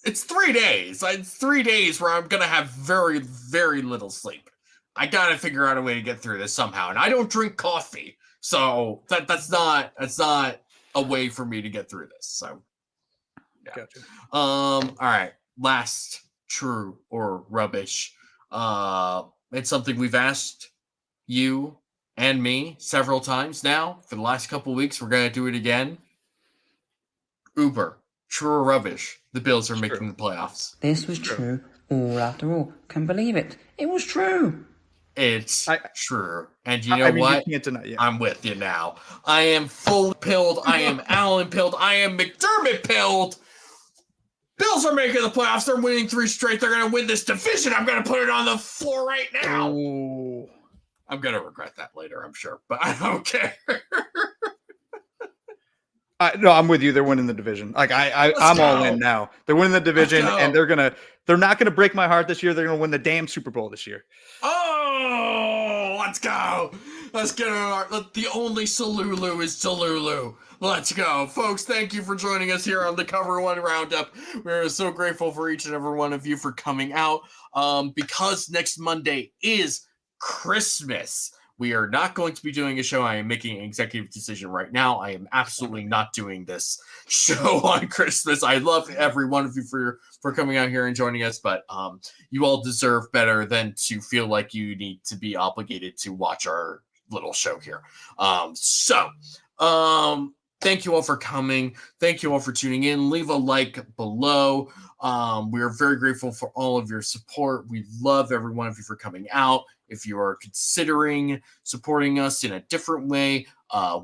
it's 3 days. It's 3 days where I'm going to have very, very little sleep. I got to figure out a way to get through this somehow. And I don't drink coffee. So that's not a way for me to get through this. So, yeah. Gotcha. All right. Last true or rubbish. It's something we've asked you and me several times now for the last couple of weeks. We're going to do it again. Uber, true or rubbish? The Bills are making the playoffs. This was true all after all. Can't believe it. It was true. It's true. And you know what? You can't deny it. I'm with you now. I am full pilled. I am Allen pilled. I am McDermott pilled. Bills are making the playoffs. They're winning 3 straight. They're going to win this division. I'm going to put it on the floor right now. Ooh. I'm going to regret that later, I'm sure, but I don't care. No, I'm with you. They're winning the division. Like I'm all in now. They're winning the division, and they're not gonna break my heart this year. They're gonna win the damn Super Bowl this year. Oh, let's go. Let's get the only Salulu is Salulu. Let's go. Folks, thank you for joining us here on the Cover One Roundup. We're so grateful for each and every one of you for coming out. Because next Monday is Christmas, we are not going to be doing a show. I am making an executive decision right now. I am absolutely not doing this show on Christmas. I love every one of you for coming out here and joining us, but you all deserve better than to feel like you need to be obligated to watch our little show here. Thank you all for coming. Thank you all for tuning in. Leave a like below. We are very grateful for all of your support. We love every one of you for coming out. If you are considering supporting us in a different way,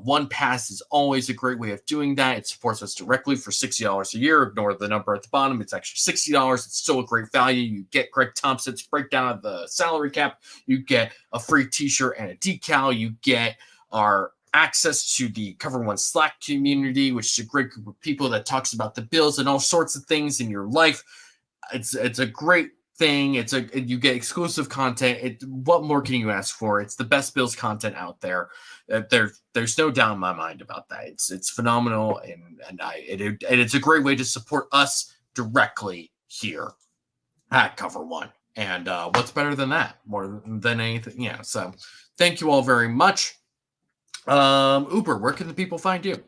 One Pass is always a great way of doing that. It supports us directly for $60 a year. Ignore the number at the bottom. It's actually $60. It's still a great value. You get Greg Thompson's breakdown of the salary cap. You get a free t-shirt and a decal. You get our access to the Cover One Slack community, which is a great group of people that talks about the Bills and all sorts of things in your life. It's a great thing. You get exclusive content. What more can you ask for? It's the best Bills content out there. There's no doubt in my mind about that. It's phenomenal, and it's a great way to support us directly here at Cover One. And what's better than that? More than anything, yeah. So thank you all very much. Uber, where can the people find you?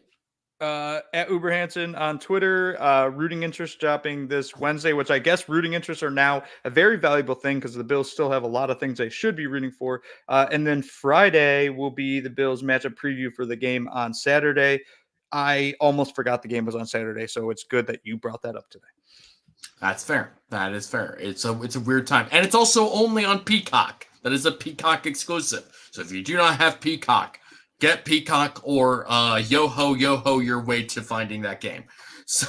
At UberHansen on Twitter. Rooting interest dropping this Wednesday, which I guess rooting interests are now a very valuable thing because the Bills still have a lot of things they should be rooting for. And then Friday will be the Bills matchup preview for the game on Saturday. I almost forgot the game was on Saturday, so it's good that you brought that up today. That's fair. That is fair. It's a weird time. And it's also only on Peacock. That is a Peacock exclusive. So if you do not have Peacock, get Peacock or yo-ho your way to finding that game. So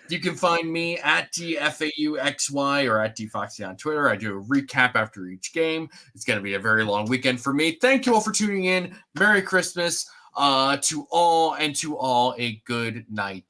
you can find me at DFAUXY or at DFoxy on Twitter. I do a recap after each game. It's going to be a very long weekend for me. Thank you all for tuning in. Merry Christmas to all, and to all a good night.